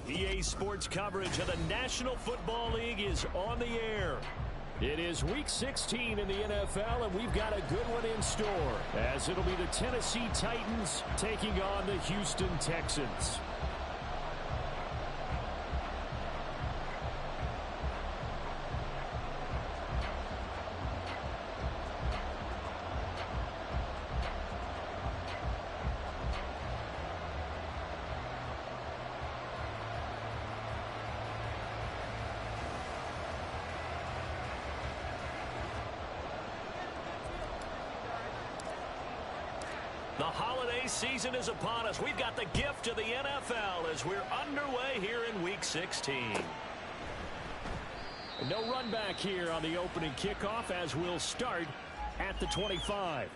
EA Sports coverage of the National Football League is on the air. It is Week 16 in the NFL, and we've got a good one in store, as it'll be the Tennessee Titans taking on the Houston Texans. The holiday season is upon us. We've got the gift of the NFL as we're underway here in Week 16. No run back here on the opening kickoff as we'll start at the 25.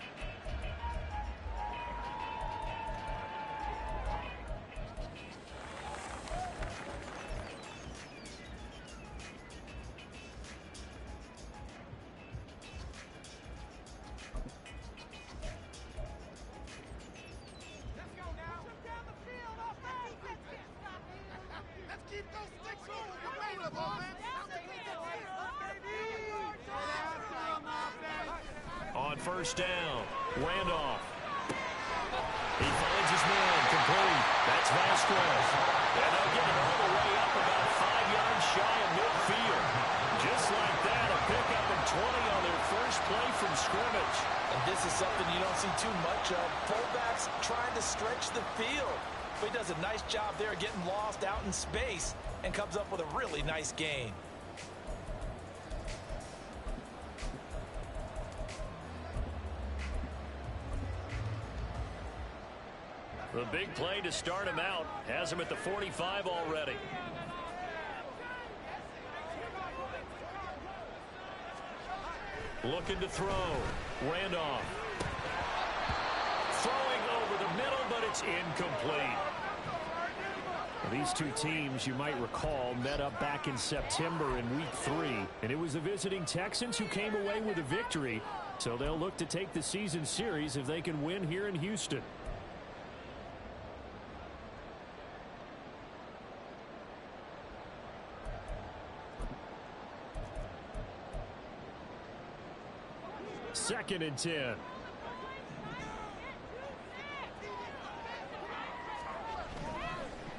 On first down, Randolph. He finds his man, complete. That's Vasquez. And they'll get it all the way up about 5 yards shy of midfield. Just like that, a pickup and 20 on their first play from scrimmage. And this is something you don't see too much of. Fullbacks trying to stretch the field. But he does a nice job there getting lost out in space and comes up with a really nice gain. The big play to start him out has him at the 45 already. Looking to throw. Randolph. Throwing over the middle, but it's incomplete. These two teams, you might recall, met up back in September in Week 3. And it was the visiting Texans who came away with a victory. So they'll look to take the season series if they can win here in Houston. Second and 10.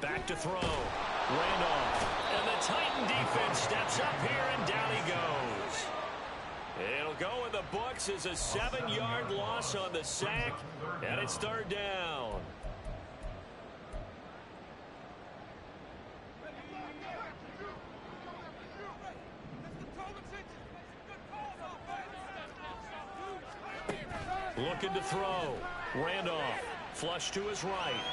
Back to throw. Randolph. And the Titan defense steps up here, and down he goes. It'll go in the books as a 7-yard loss on the sack, and it's third down. Looking to throw. Randolph. Flush to his right.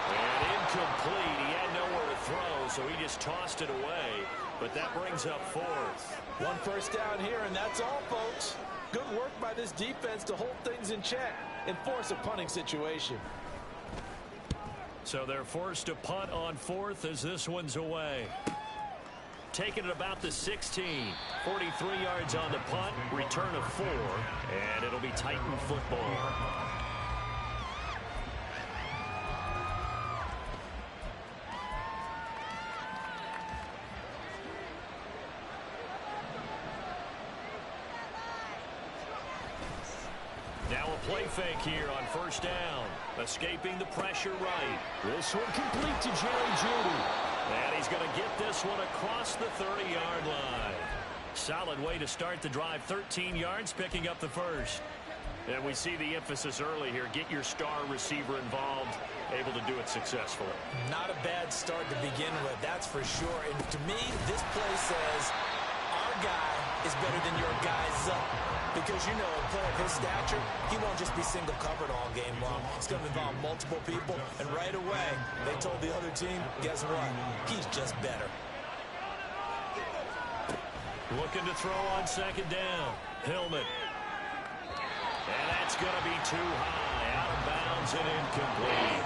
And incomplete. He had nowhere to throw, so he just tossed it away. But that brings up fourth. One first down here, and that's all, folks. Good work by this defense to hold things in check and force a punting situation. So they're forced to punt on fourth as this one's away. Taking it about the 16. 43 yards on the punt. Return of 4. And it'll be Titan football. Now a play fake here on first down. Escaping the pressure right. This one complete to Jerry Jeudy. And he's going to get this one across the 30-yard line. Solid way to start the drive. 13 yards, picking up the first. And we see the emphasis early here. Get your star receiver involved. Able to do it successfully. Not a bad start to begin with, that's for sure. And to me, this play says our guy is better than your guy's up. Because, you know, a player of his stature, he won't just be single covered all game long. It's going to involve multiple people. And right away, they told the other team, guess what? He's just better. Looking to throw on second down. Tillman. And that's going to be too high. Out of bounds and incomplete.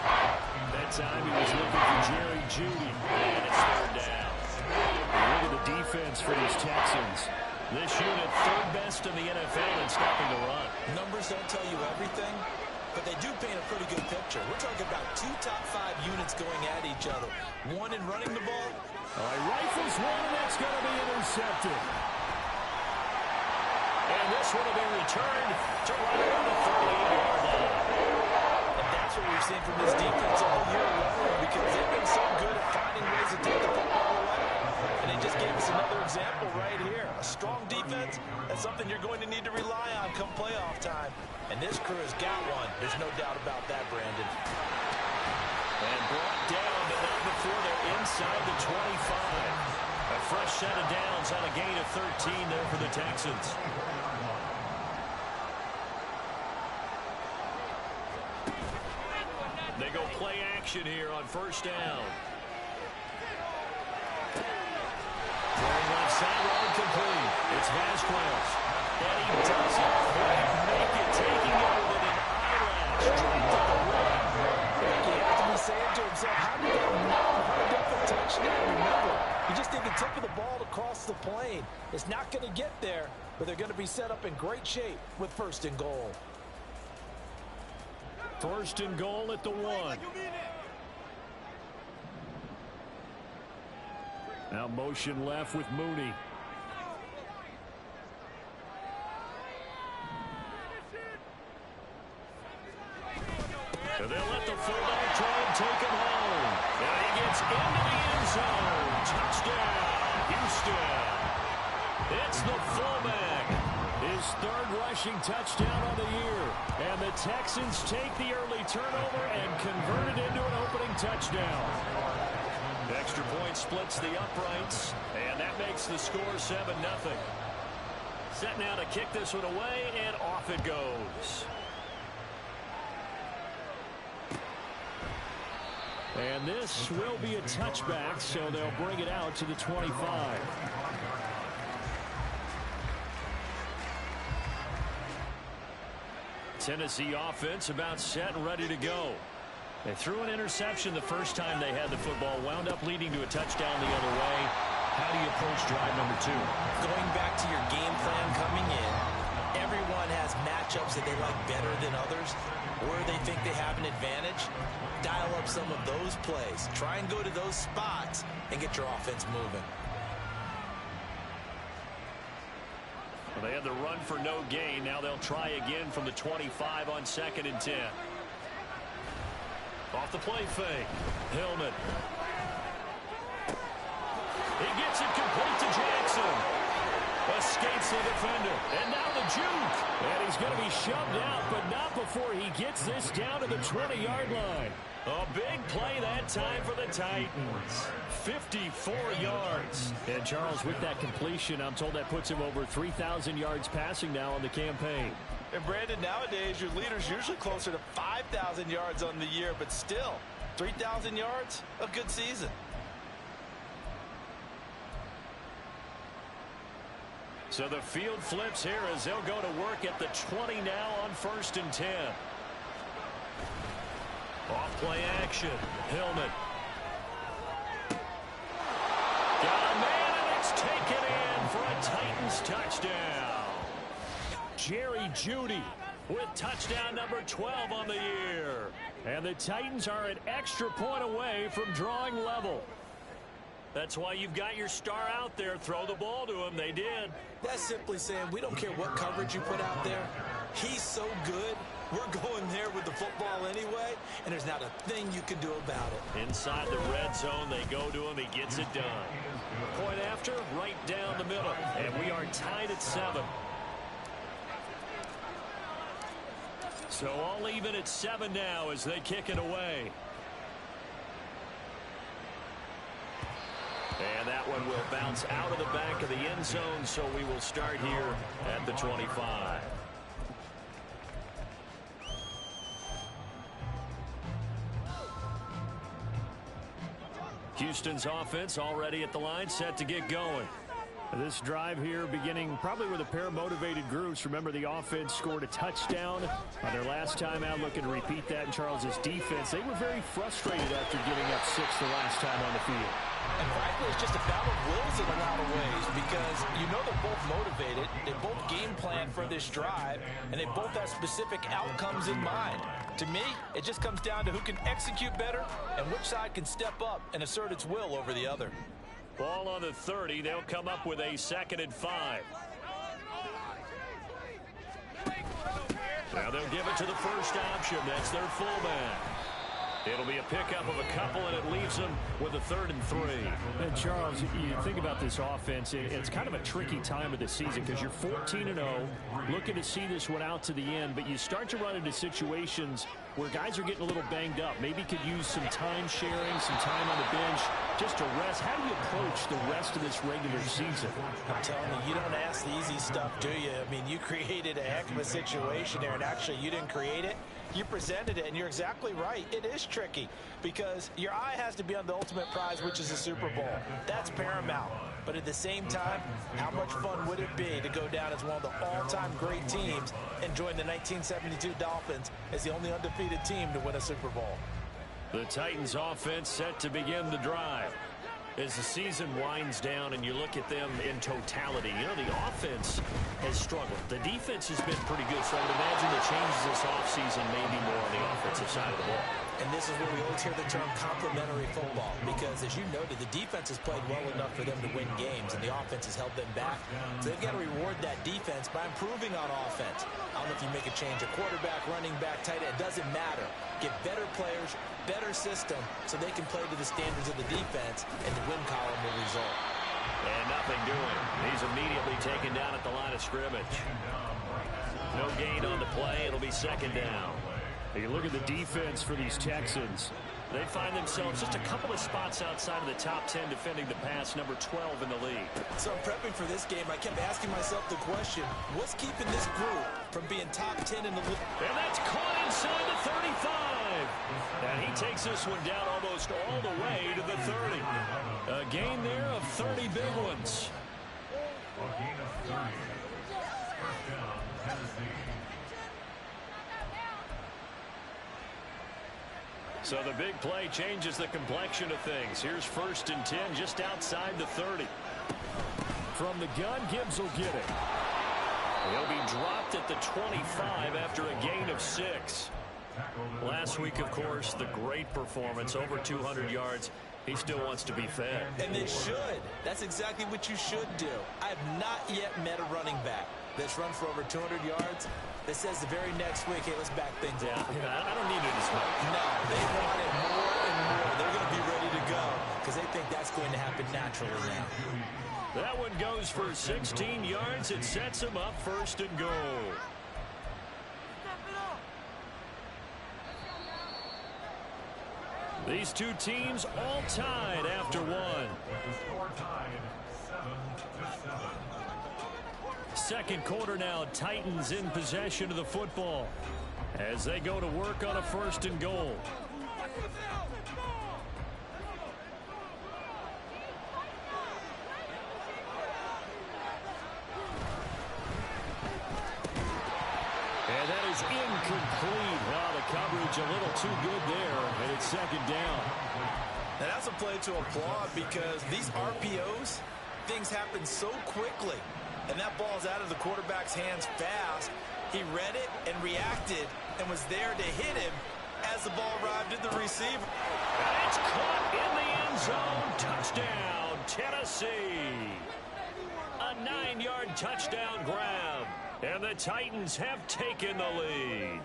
That time he was looking for Jerry Jeudy. And it's third down. Look at the defense for these Texans. This unit, third best in the NFL in stopping the run. Numbers don't tell you everything, but they do paint a pretty good picture. We're talking about two top 5 units going at each other. One in running the ball. All right, rifles one, and that's going to be intercepted. And this one will be returned to right around the 38-yard line. And that's what we've seen from this defense all year long, because they've been so good at finding ways to take the football away. And they just gave us another example right here. A strong defense, that's something you're going to need to rely on come playoff time. And this crew has got one. There's no doubt about that, Brandon. And brought down, but not before they're inside the 25. A fresh set of downs on a gain of 13 there for the Texans. They go play action here on first down. Throwing left sideline complete. It's Vasquez. And he doesn't quite make it, taking it with an eyelash. Dropped on the run. He has to be saying to himself, how did that not wind up a touchdown? Remember, you just need the tip of the ball to cross the plane. It's not going to get there, but they're going to be set up in great shape with first and goal. First and goal at the 1. Now motion left with Mooney. And they'll let the fullback try and take him home. And he gets into the end zone. Touchdown, Houston. It's the fullback. His third rushing touchdown on the year. And the Texans take the early turnover and convert it into an opening touchdown. Extra point splits the uprights, and that makes the score 7-0. Set now to kick this one away, and off it goes. And this will be a touchback, so they'll bring it out to the 25. Tennessee offense about set and ready to go. They threw an interception the first time they had the football, wound up leading to a touchdown the other way. How do you approach drive number 2? Going back to your game plan coming in, everyone has matchups that they like better than others, where they think they have an advantage. Dial up some of those plays. Try and go to those spots and get your offense moving. Well, they had the run for no gain. Now they'll try again from the 25 on 2nd and 10. Off the play fake. Hillman. He gets it complete to Jackson. Escapes the defender. And now the juke. And he's going to be shoved out, but not before he gets this down to the 20-yard line. A big play that time for the Titans. 54 yards. And Charles, with that completion, I'm told that puts him over 3,000 yards passing now on the campaign. And Brandon, nowadays your leader's usually closer to 5,000 yards on the year, but still, 3,000 yards, a good season. So the field flips here as they'll go to work at the 20 now on 1st and 10. Off play action. Hillman. Got a man, and it's taken in for a Titans touchdown. Jerry Jeudy with touchdown number 12 on the year. And the Titans are an extra point away from drawing level. That's why you've got your star out there. Throw the ball to him. They did. That's simply saying we don't care what coverage you put out there. He's so good. We're going there with the football anyway, and there's not a thing you can do about it. Inside the red zone, they go to him. He gets it done. Point after, right down the middle. And we are tied at 7. So all even at 7 now as they kick it away. And that one will bounce out of the back of the end zone, so we will start here at the 25. Houston's offense already at the line, set to get going. This drive here beginning probably with a pair of motivated groups. Remember, the offense scored a touchdown on their last time out. Looking to repeat that in Charles's defense. They were very frustrated after giving up 6 the last time on the field. And frankly, it's just a battle of wills in a lot of ways because you know they're both motivated. They both game plan for this drive, and they both have specific outcomes in mind. To me, it just comes down to who can execute better and which side can step up and assert its will over the other. Ball on the 30. They'll come up with a 2nd and 5. Now they'll give it to the first option. That's their fullback. It'll be a pickup of a couple, and it leaves them with a 3rd and 3. And Charles, you think about this offense, it's kind of a tricky time of the season because you're 14-0, looking to see this one out to the end, but you start to run into situations where guys are getting a little banged up. Maybe could use some time sharing, some time on the bench, just to rest. How do you approach the rest of this regular season? I'm telling you, you don't ask the easy stuff, do you? I mean, you created a heck of a situation there, and actually you didn't create it. You presented it, and you're exactly right. It is tricky because your eye has to be on the ultimate prize, which is the Super Bowl. That's paramount. But at the same time, how much fun would it be to go down as one of the all-time great teams and join the 1972 Dolphins as the only undefeated team to win a Super Bowl? The Titans offense set to begin the drive. As the season winds down and you look at them in totality, you know, the offense has struggled. The defense has been pretty good, so I would imagine the changes this offseason may be more on the offensive side of the ball. And this is where we always hear the term complementary football because, as you noted, the defense has played well enough for them to win games, and the offense has held them back. So they've got to reward that defense by improving on offense. I don't know if you make a change, a quarterback, running back, tight end, it doesn't matter. Get better players, better system, so they can play to the standards of the defense, and the win column will result. And nothing doing. He's immediately taken down at the line of scrimmage. No gain on the play. It'll be 2nd down. You look at the defense for these Texans. They find themselves just a couple of spots outside of the top 10 defending the pass, number 12 in the league. So prepping for this game, I kept asking myself the question, what's keeping this group from being top 10 in the league? And that's caught inside the 35. And he takes this one down almost all the way to the 30. A gain there of 30 big ones. A gain of 30. First down, Tennessee. So the big play changes the complexion of things. Here's 1st and 10 just outside the 30. From the gun, Gibbs will get it. He'll be dropped at the 25 after a gain of 6. Last week, of course, the great performance, over 200 yards. He still wants to be fed. And they should. That's exactly what you should do. I have not yet met a running back that's run for over 200 yards that says the very next week, hey, let's back things up. I don't need it as much. No, they want it more and more. They're going to be ready to go because they think that's going to happen naturally now. That one goes for 16 yards. It sets him up 1st and goal. These two teams all tied after one. Score tied 7-7. 2nd quarter now, Titans in possession of the football as they go to work on a 1st and goal. And that is incomplete. Wow, the coverage a little too good there, and it's 2nd down. And that's a play to applaud because these RPOs, things happen so quickly. And that ball's out of the quarterback's hands fast. He read it and reacted and was there to hit him as the ball arrived at the receiver. And it's caught in the end zone. Touchdown, Tennessee. A 9-yard touchdown grab. And the Titans have taken the lead.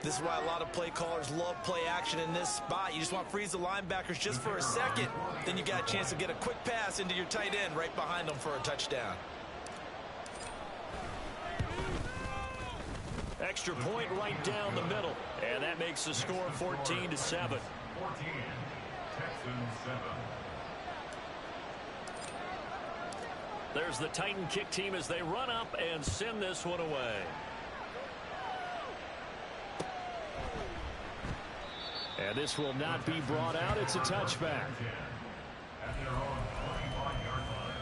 This is why a lot of play callers love play action in this spot. You just want to freeze the linebackers just for a second. Then you got a chance to get a quick pass into your tight end right behind them for a touchdown. Extra point right down the middle. And that makes the score 14-7. 14. Texans 7. There's the Titan kick team as they run up and send this one away. And this will not be brought out. It's a touchback. At their own 21-yard line.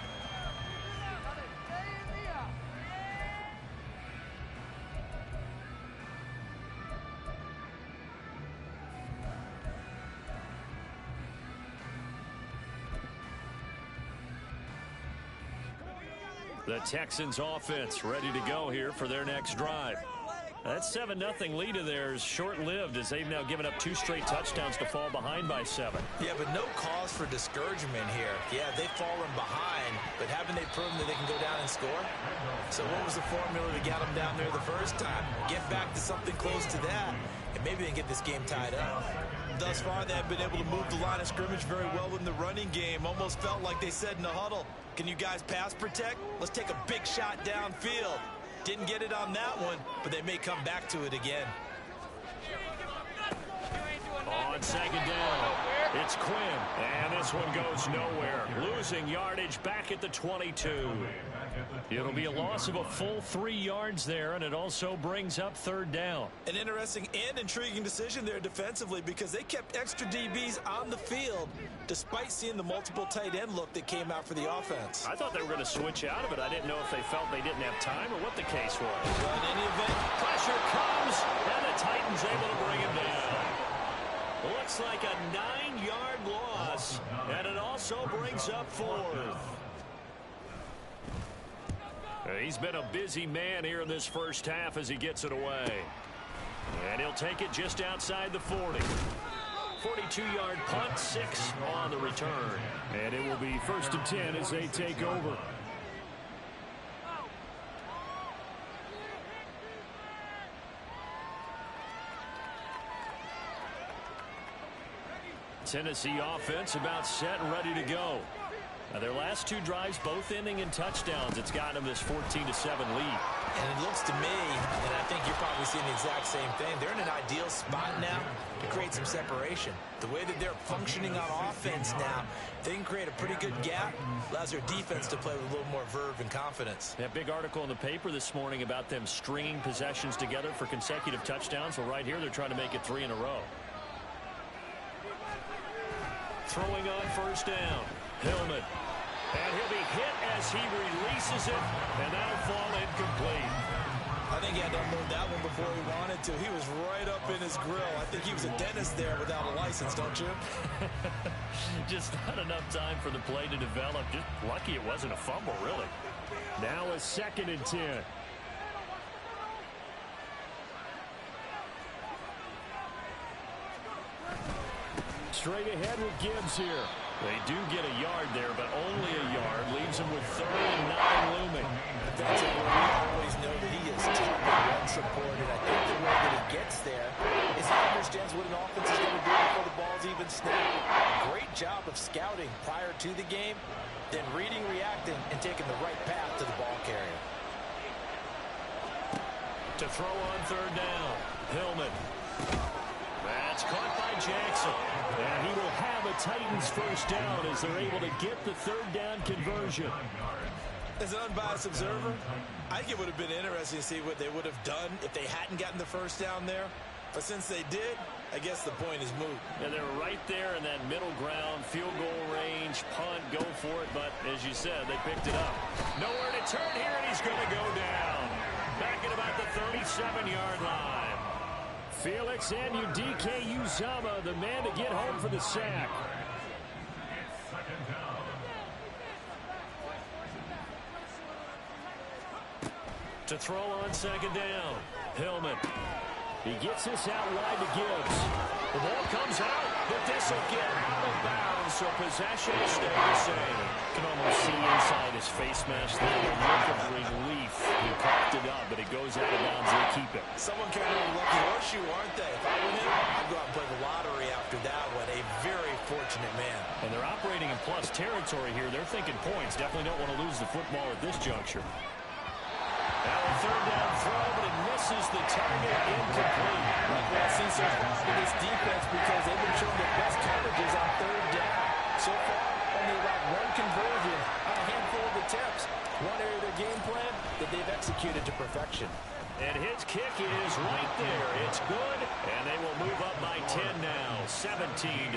The Texans offense ready to go here for their next drive. That 7-0 lead of theirs short-lived as they've now given up 2 straight touchdowns to fall behind by 7. Yeah, but no cause for discouragement here. Yeah, they've fallen behind, but haven't they proven that they can go down and score? So what was the formula that got them down there the first time? Get back to something close to that, and maybe they can get this game tied up. Thus far, they have been able to move the line of scrimmage very well in the running game. Almost felt like they said in the huddle, can you guys pass protect? Let's take a big shot downfield. Didn't get it on that one, but they may come back to it again. On second down, it's Quinn, and this one goes nowhere. Losing yardage back at the 22. It'll be a loss of a full 3 yards there, and it also brings up third down. An interesting and intriguing decision there defensively because they kept extra DBs on the field despite seeing the multiple tight end look that came out for the offense. I thought they were going to switch out of it. I didn't know if they felt they didn't have time or what the case was. Well, in any event, pressure comes, and the Titans able to bring him down. Looks like a 9-yard loss, and it also brings up 4th. He's been a busy man here in this first half as he gets it away. And he'll take it just outside the 40. 42-yard punt, 6 on the return. And it will be 1st and 10 as they take over. Tennessee offense about set and ready to go. Now their last 2 drives both ending in touchdowns. It's gotten them this 14-7 lead. And it looks to me, and I think you're probably seeing the exact same thing, they're in an ideal spot now to create some separation. The way that they're functioning on offense now, they can create a pretty good gap. Allows their defense to play with a little more verve and confidence. That big article in the paper this morning about them stringing possessions together for consecutive touchdowns. Well, right here they're trying to make it 3 in a row. Throwing on first down, Tillman. And he'll be hit as he releases it, and that'll fall incomplete. I think he had to unload that one before he wanted to. He was right up in his grill. I think he was a dentist there without a license, don't you? Just not enough time for the play to develop. Just lucky it wasn't a fumble, really. Now a 2nd and 10. Straight ahead with Gibbs here. They do get a yard there, but only a yard. Leaves him with 3rd and 9 looming. Defensively, we always know that he is tough and run-supported. I think the way that he gets there is he understands what an offense is going to do before the ball's even snapped. Great job of scouting prior to the game, then reading, reacting, and taking the right path to the ball carrier. To throw on 3rd down, Tillman. That's caught by Jackson. And he will have a Titans first down as they're able to get the 3rd down conversion. As an unbiased observer, I think it would have been interesting to see what they would have done if they hadn't gotten the first down there. But since they did, I guess the point is moot. And they're right there in that middle ground, field goal range, punt, go for it. But as you said, they picked it up. Nowhere to turn here, and he's going to go down. Back at about the 37-yard line. Felix Anudike Uzama, the man to get home for the sack. To throw on 2nd down, Tillman. He gets this out wide to Gibbs. The ball comes out, but this will get out of bounds, so possession will stay the same. Can almost see inside his face mask there, a look of relief. He coughed it up, but it goes out of bounds. They keep it. Someone carrying a lucky horseshoe, aren't they? If I were him, I'd go out and play the lottery after that one. A very fortunate man. And they're operating in plus territory here. They're thinking points. Definitely don't want to lose the football at this juncture. Now a 3rd down throw, but it misses the target, incomplete. Like what I see so far in this defense because they've been showing their best coverages on 3rd down. So far, only about 1 conversion on a handful of attempts. One area of their game plan that they've executed to perfection. And his kick is right there. It's good, and they will move up by 10 now, 17-7.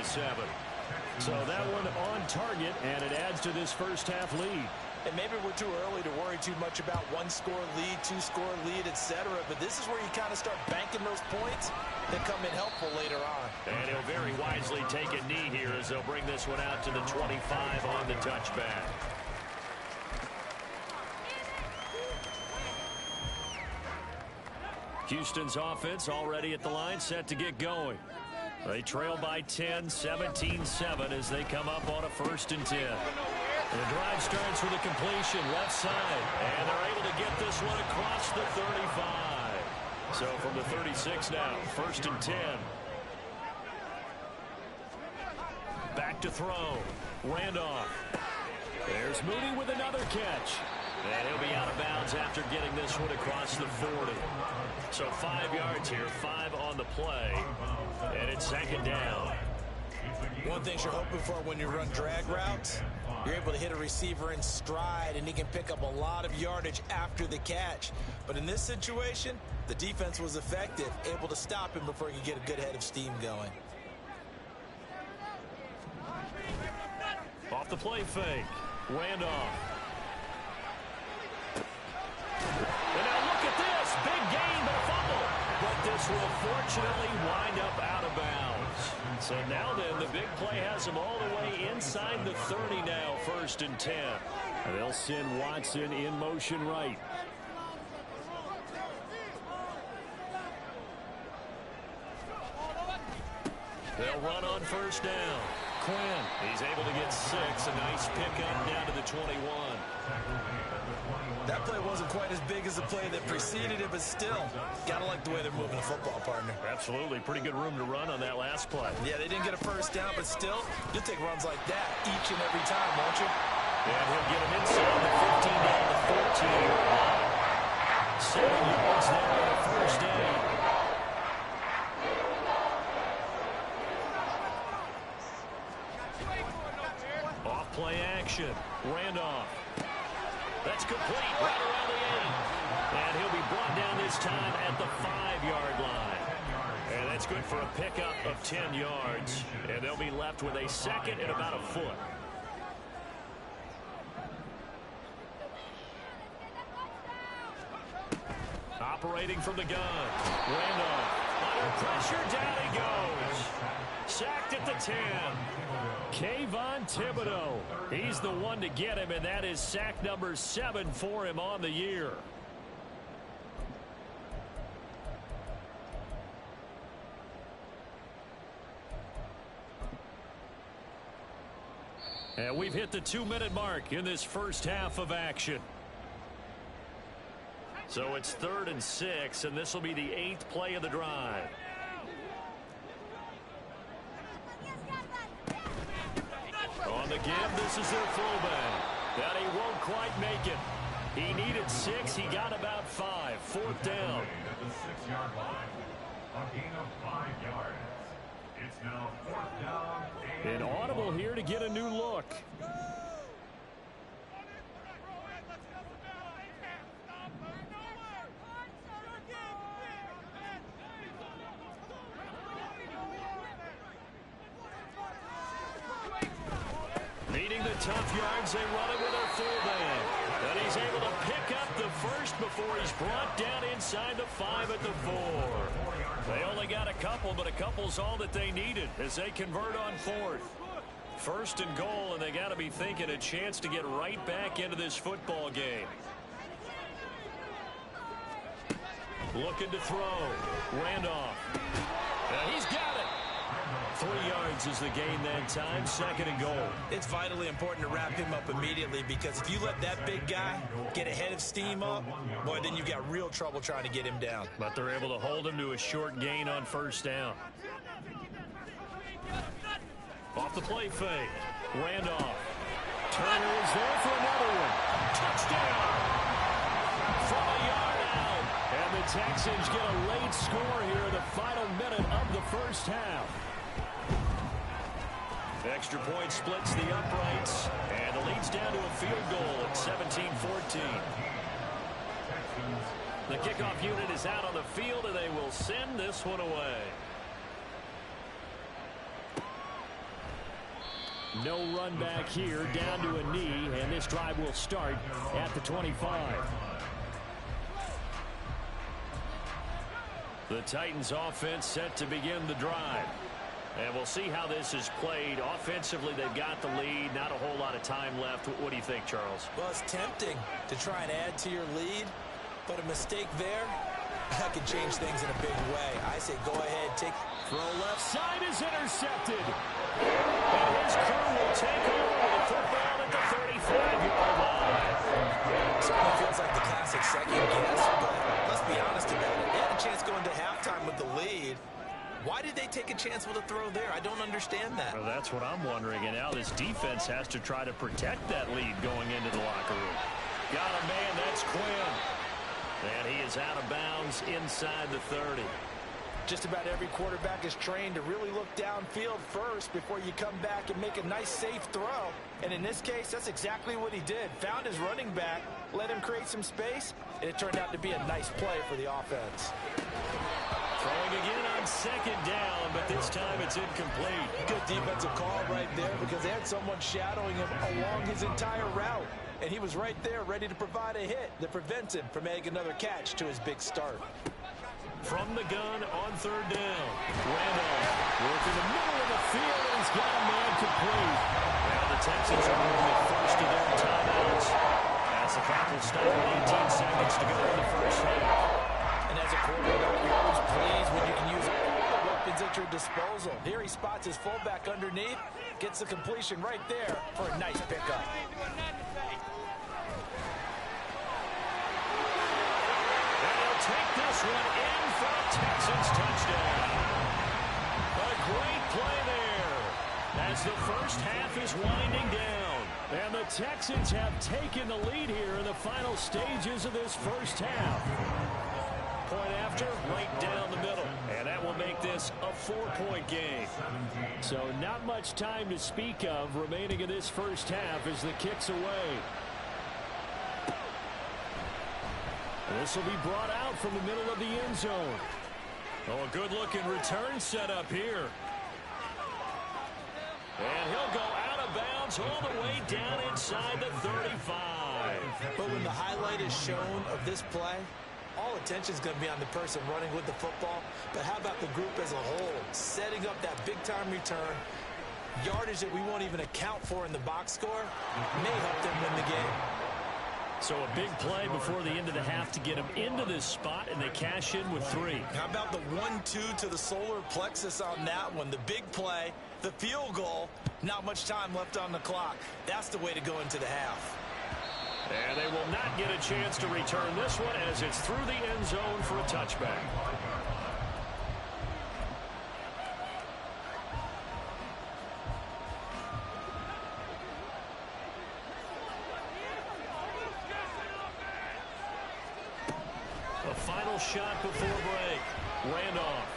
So that one on target, and it adds to this first half lead. And maybe we're too early to worry too much about 1-score lead, 2-score lead, etc. But this is where you kind of start banking those points that come in helpful later on. And he'll very wisely take a knee here as they'll bring this one out to the 25 on the touchback. Houston's offense already at the line, set to get going. They trail by 10, 17-7 as they come up on a 1st and 10. The drive starts with a completion left side, and they're able to get this one across the 35. So from the 36 now, 1st and 10. Back to throw. Randolph. There's Mooney with another catch. And he'll be out of bounds after getting this one across the 40. So 5 yards here, 5 on the play, and it's 2nd down. One thing you're hoping for when you run drag routes, you're able to hit a receiver in stride, and he can pick up a lot of yardage after the catch. But in this situation, the defense was effective, able to stop him before he could get a good head of steam going. Off the play fake. Randolph. And now look at this. Big gain, but a fumble. But this will fortunately wind up out of bounds. So now then, the big play has them all the way inside the 30 now, 1st and 10. And they'll send Watson in motion right. They'll run on 1st down. Quinn, he's able to get 6. A nice pickup down to the 21. That play wasn't quite as big as the play that preceded it, but still, gotta like the way they're moving the football, partner. Absolutely. Pretty good room to run on that last play. Yeah, they didn't get a 1st down, but still, you'll take runs like that each and every time, won't you? And he'll get him inside the 15 down to 14. 7 yards there on a 1st down. Off play action. Randolph. That's complete right around the 8. And he'll be brought down this time at the 5-yard line. And that's good for a pickup of 10 yards. And they'll be left with a 2nd and about a foot. Operating from the gun. Randolph. Under pressure, down he goes. Sacked at the 10. Kayvon Thibodeau. He's the one to get him, and that is sack number 7 for him on the year. And we've hit the 2-minute mark in this first half of action. So it's 3rd and 6, and this will be the 8th play of the drive. On the give, this is their fullback. That he won't quite make it. He needed 6. He got about 5. 4th down. At the 6-yard line. A gain of 5 yards. It's now 4th down. An audible here to get a new look. Needing the tough yards, they run it with their fullback. And he's able to pick up the 1st before he's brought down inside the 5 at the 4. They only got a couple, but a couple's all that they needed as they convert on 4th. 1st and goal, and they got to be thinking a chance to get right back into this football game. Looking to throw. Randolph. And he's got it. 3 yards is the gain that time. 2nd and goal. It's vitally important to wrap him up immediately, because if you let that big guy get a head of steam up, boy, then you've got real trouble trying to get him down. But they're able to hold him to a short gain on 1st down. Off the play fake. Randolph. Turner is there for another one. Touchdown! From a yard out. And the Texans get a late score here in the final minute of the first half. Extra point splits the uprights, and the lead's down to a field goal at 17-14. The kickoff unit is out on the field, and they will send this one away. No run back here, down to a knee, and this drive will start at the 25. The Titans offense set to begin the drive. And we'll see how this is played. Offensively, they've got the lead. Not a whole lot of time left. What do you think, Charles? Well, it's tempting to try and add to your lead, but a mistake there That can change things in a big way. I say go ahead, take... Throw left side is intercepted. And his crew will take over with the football at the 35-yard line. Certainly feels like the classic second guess, but let's be honest about it. They had a chance going to halftime with the lead. Why did they take a chance with a throw there? I don't understand that. Well, that's what I'm wondering. And now this defense has to try to protect that lead going into the locker room. Got a man, that's Quinn. And he is out of bounds inside the 30. Just about every quarterback is trained to really look downfield first before you come back and make a nice, safe throw. And in this case, that's exactly what he did. Found his running back, let him create some space, and it turned out to be a nice play for the offense. Throwing again on second down, but this time it's incomplete. Good defensive call right there because they had someone shadowing him along his entire route. And he was right there ready to provide a hit that prevents him from making another catch to his big start. From the gun on third down. Randolph working the middle of the field, and he's got a man complete. Now the Texans are moving the first of their timeouts as the clock will stop with 18 seconds to go in the first half. And as a quarterback, you're always pleased when you can use all the weapons at your disposal. Here he spots his fullback underneath, gets the completion right there for a nice pickup. Take this one in for a Texans touchdown. A great play there as the first half is winding down. And the Texans have taken the lead here in the final stages of this first half. Point after, right down the middle. And that will make this a 4-point game. So not much time to speak of remaining in this first half as the kick's away. This will be brought out from the middle of the end zone. Oh, a good-looking return set up here. And he'll go out of bounds all the way down inside the 35. But when the highlight is shown of this play, all attention is going to be on the person running with the football. But how about the group as a whole? Setting up that big-time return, yardage that we won't even account for in the box score, may help them win the game. So a big play before the end of the half to get them into this spot, and they cash in with 3. How about the 1-2 to the solar plexus on that one? The big play, the field goal, not much time left on the clock. That's the way to go into the half. And they will not get a chance to return this one as it's through the end zone for a touchback. Final shot before break. Randolph.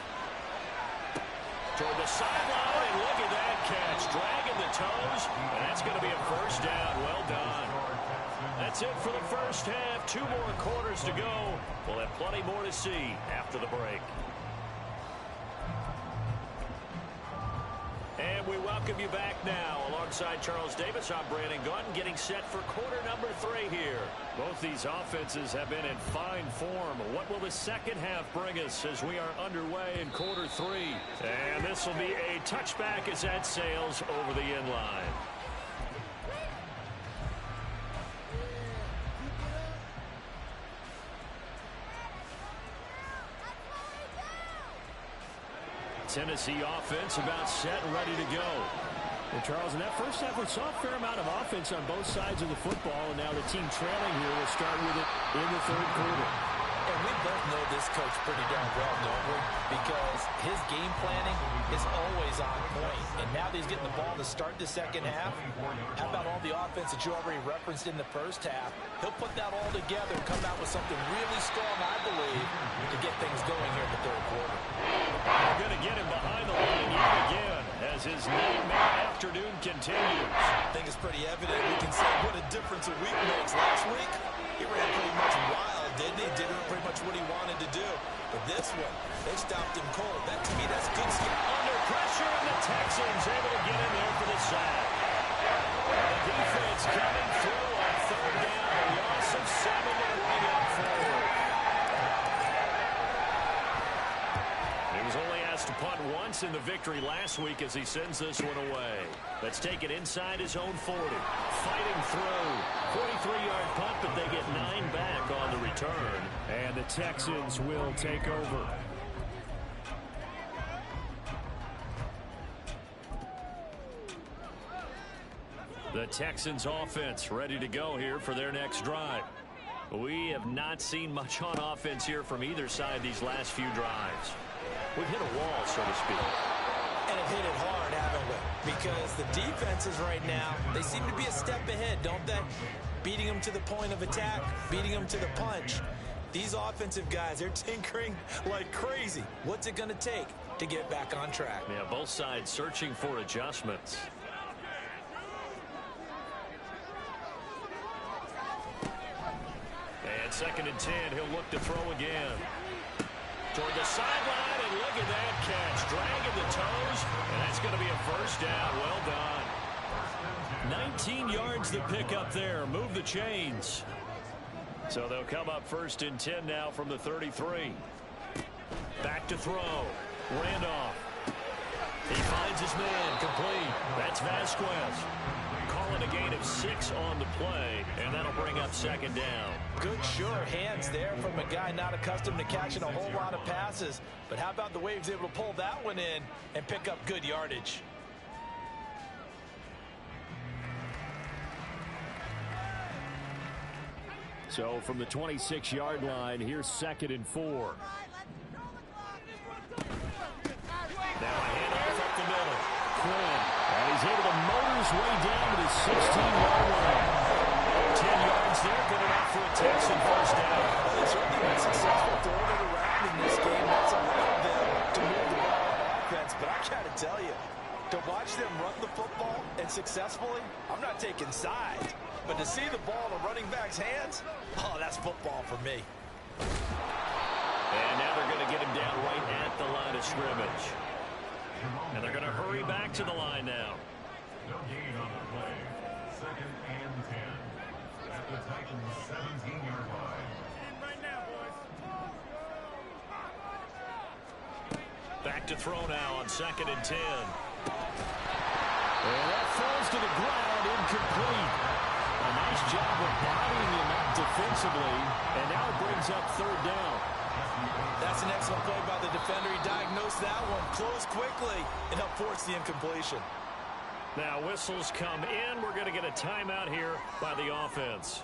Toward the sideline, and look at that catch. Dragging the toes, and that's going to be a first down. Well done. That's it for the first half. 2 more quarters to go. We'll have plenty more to see after the break. And we welcome you back now. Alongside Charles Davis, I'm Brandon Gunn, getting set for quarter number 3 here. Both these offenses have been in fine form. What will the second half bring us as we are underway in quarter 3? And this will be a touchback as that sails over the end line. Tennessee offense about set and ready to go. Well, Charles, in that first half, we saw a fair amount of offense on both sides of the football, and now the team trailing here will start with it in the third quarter. And we both know this coach pretty darn well, don't we? Because his game planning is always on point. And now that he's getting the ball to start the second half, how about all the offense that you already referenced in the first half? He'll put that all together and come out with something really strong, I believe, to get things going here in the third quarter. They're going to get him behind the line yet again as his 9-man afternoon continues. I think it's pretty evident we can say what a difference a week makes. Last week, he ran pretty much wild, didn't he? Did pretty much what he wanted to do. But this one, they stopped him cold. That, to me, that's good stuff. Under pressure, and the Texans able to get in there for the sack. The defense coming through on third down. A loss of 7 to bring up forward. He was only asked to punt once in the victory last week as he sends this one away. Let's take it inside his own 40. Fighting through. 43-yard punt, but they get 9 back on the return. And the Texans will take over. The Texans offense ready to go here for their next drive. We have not seen much on offense here from either side these last few drives. We've hit a wall, so to speak. And have hit it hard, haven't we? Because the defenses right now, they seem to be a step ahead, don't they? Beating them to the point of attack, beating them to the punch. These offensive guys, they're tinkering like crazy. What's it going to take to get back on track? Yeah, both sides searching for adjustments. And 2nd and 10, he'll look to throw again. Toward the sideline, and look at that catch. Dragging the toes, and that's going to be a first down. Well done. 19 yards to pick up there. Move the chains. So they'll come up 1st and 10 now from the 33. Back to throw. Randolph. He finds his man. Complete. That's Vasquez. Calling a gain of 6 on the play, and that'll bring up 2nd down. Good, sure hands there from a guy not accustomed to catching a whole lot of passes. But how about the way he was able to pull that one in and pick up good yardage? So from the 26-yard line, here's 2nd and 4. Now a handoff up the middle. Quinn. And he's able to motor his way down to the 16-yard line. 10 yards there, good enough for a Texan first down. Well, they've certainly been successful throwing it around in this game. That's allowed them to move the ball on offense. But I got to tell you, to watch them run the football and successfully, I'm not taking sides. But to see the ball in a running back's hands, oh, that's football for me. And now they're going to get him down right at the line of scrimmage. And they're going to hurry back to the line now. No gain on the play. 2nd and 10. At the Titans' 17-yard line. Back to throw now on 2nd and 10. And that falls to the ground, incomplete. A nice job of bottling him up defensively, and now it brings up 3rd down. That's an excellent play by the defender. He diagnosed that one, closed quickly, and helped force the incompletion. Now whistles come in. We're going to get a timeout here by the offense.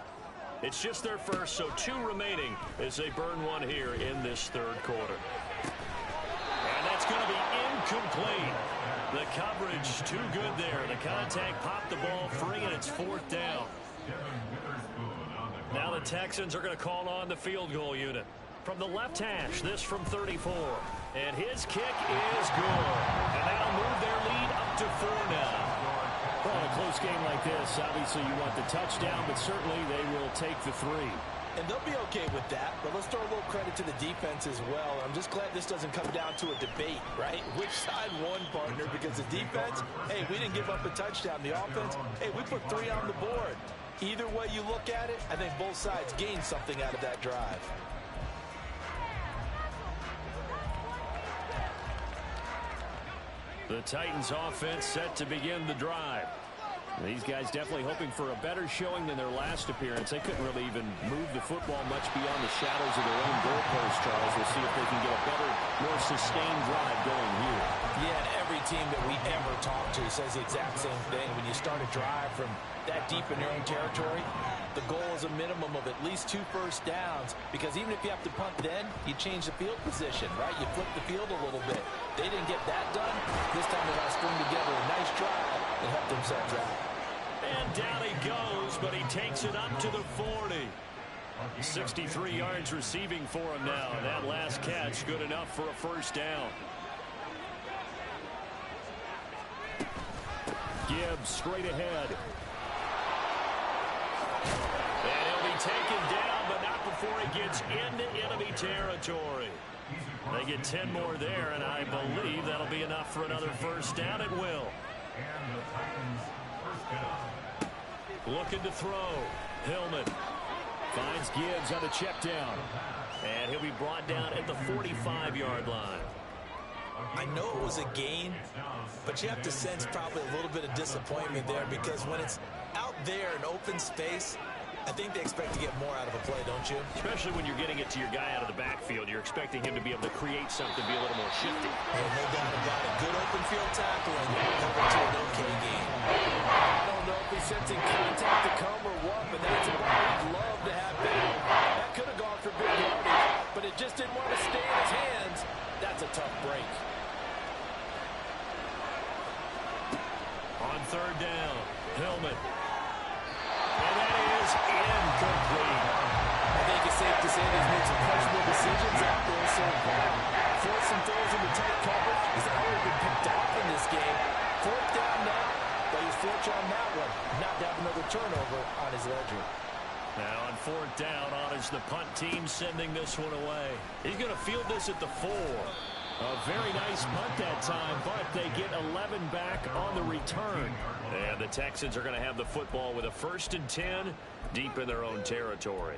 It's just their first, so 2 remaining as they burn one here in this 3rd quarter. And that's going to be incomplete. The coverage too good there. The contact popped the ball free, and it's 4th down. Now the Texans are going to call on the field goal unit. From the left hash, this from 34. And his kick is good. And that'll move their lead up to 4 now. Well, in a close game like this, obviously you want the touchdown, but certainly they will take the 3. And they'll be okay with that, but let's throw a little credit to the defense as well. I'm just glad this doesn't come down to a debate, right? Which side won, partner? Because the defense, hey, we didn't give up a touchdown. The offense, hey, we put 3 on the board. Either way you look at it, I think both sides gained something out of that drive. The Titans offense set to begin the drive. These guys definitely hoping for a better showing than their last appearance. They couldn't really even move the football much beyond the shadows of their own goalpost, Charles. We'll see if they can get a better, more sustained drive going here. Yeah, and every team that we ever talk to says the exact same thing. When you start a drive from that deep in your own territory, the goal is a minimum of at least 2 first downs, because even if you have to punt then, you change the field position, right? You flip the field a little bit. They didn't get that done. This time they got to string together a nice drive and help themselves out. And down he goes, but he takes it up to the 40. 63 yards receiving for him now. That last catch good enough for a first down. Gibbs straight ahead. And he'll be taken down, but not before he gets into enemy territory. They get 10 more there, and I believe that'll be enough for another first down. It will. And the Titans first down. Looking to throw. Hillman Finds Gibbs on a check down. And he'll be brought down at the 45-yard line. I know it was a gain, but you have to sense probably a little bit of disappointment there because when it's out there in open space, I think they expect to get more out of a play, don't you? Especially when you're getting it to your guy out of the backfield. You're expecting him to be able to create something, be a little more shifty. And no doubt about it. Good open field tackling over to an okay game. I don't know if he's sensing contact to come or what, but that's what we'd love to have been. That could have gone for big yardage, but it just didn't want to stay in his hands. That's a tough break. On third down, Tillman. And that is incomplete. I think it's safe to say they've made some questionable decisions out there so far. Force some throws into tight coverage. He's already been picked off in this game. Fourth down now, but he's fortunate on that one. Not to have another turnover on his ledger. Now on fourth down, on is the punt team sending this one away. He's going to field this at the 4. A very nice punt that time, but they get 11 back on the return. And the Texans are going to have the football with a 1st and 10 deep in their own territory.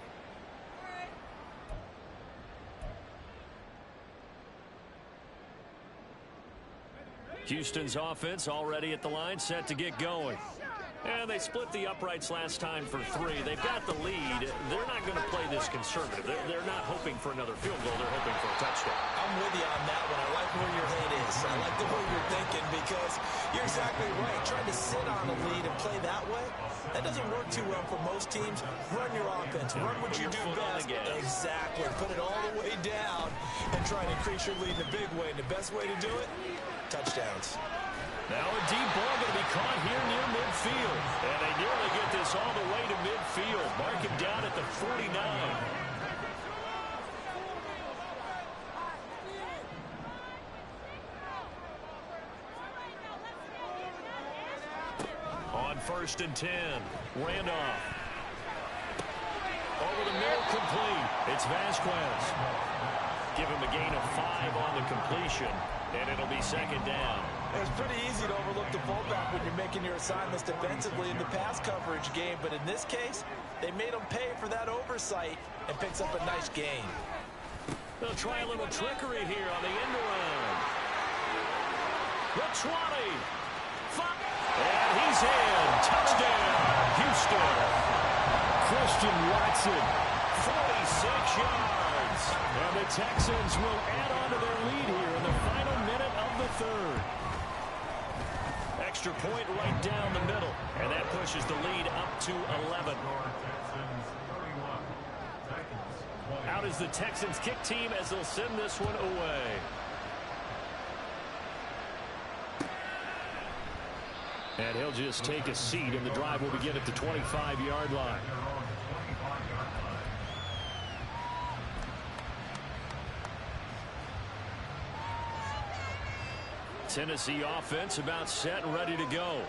Houston's offense already at the line, set to get going. And they split the uprights last time for 3. They've got the lead. They're not going to play this conservative. They're not hoping for another field goal. They're hoping for a touchdown. I'm with you on that one. I like where your head is. I like the way you're thinking because you're exactly right. Trying to sit on a lead and play that way, that doesn't work too well for most teams. Run your offense. Run what you do best. Exactly. Put it all the way down and try and increase your lead in a big way. And the best way to do it, touchdowns. Now a deep ball going to be caught here near midfield. And they nearly get this all the way to midfield. Mark him down at the 49. On 1st and 10, Randolph. Over the middle, complete. It's Vasquez. Give him a gain of 5 on the completion, and it'll be 2nd down. It's pretty easy to overlook the fullback when you're making your assignments defensively in the pass coverage game, but in this case, they made him pay for that oversight and picks up a nice gain. They'll try a little trickery here on the end around. The 20. And he's in. Touchdown, Houston. Christian Watson, 46 yards. And the Texans will add on to their lead here in the final minute of the 3rd. Extra point right down the middle, and that pushes the lead up to 11. Out is the Texans kick team as they'll send this one away. And he'll just take a seat, and the drive will begin at the 25-yard line. Tennessee offense about set and ready to go.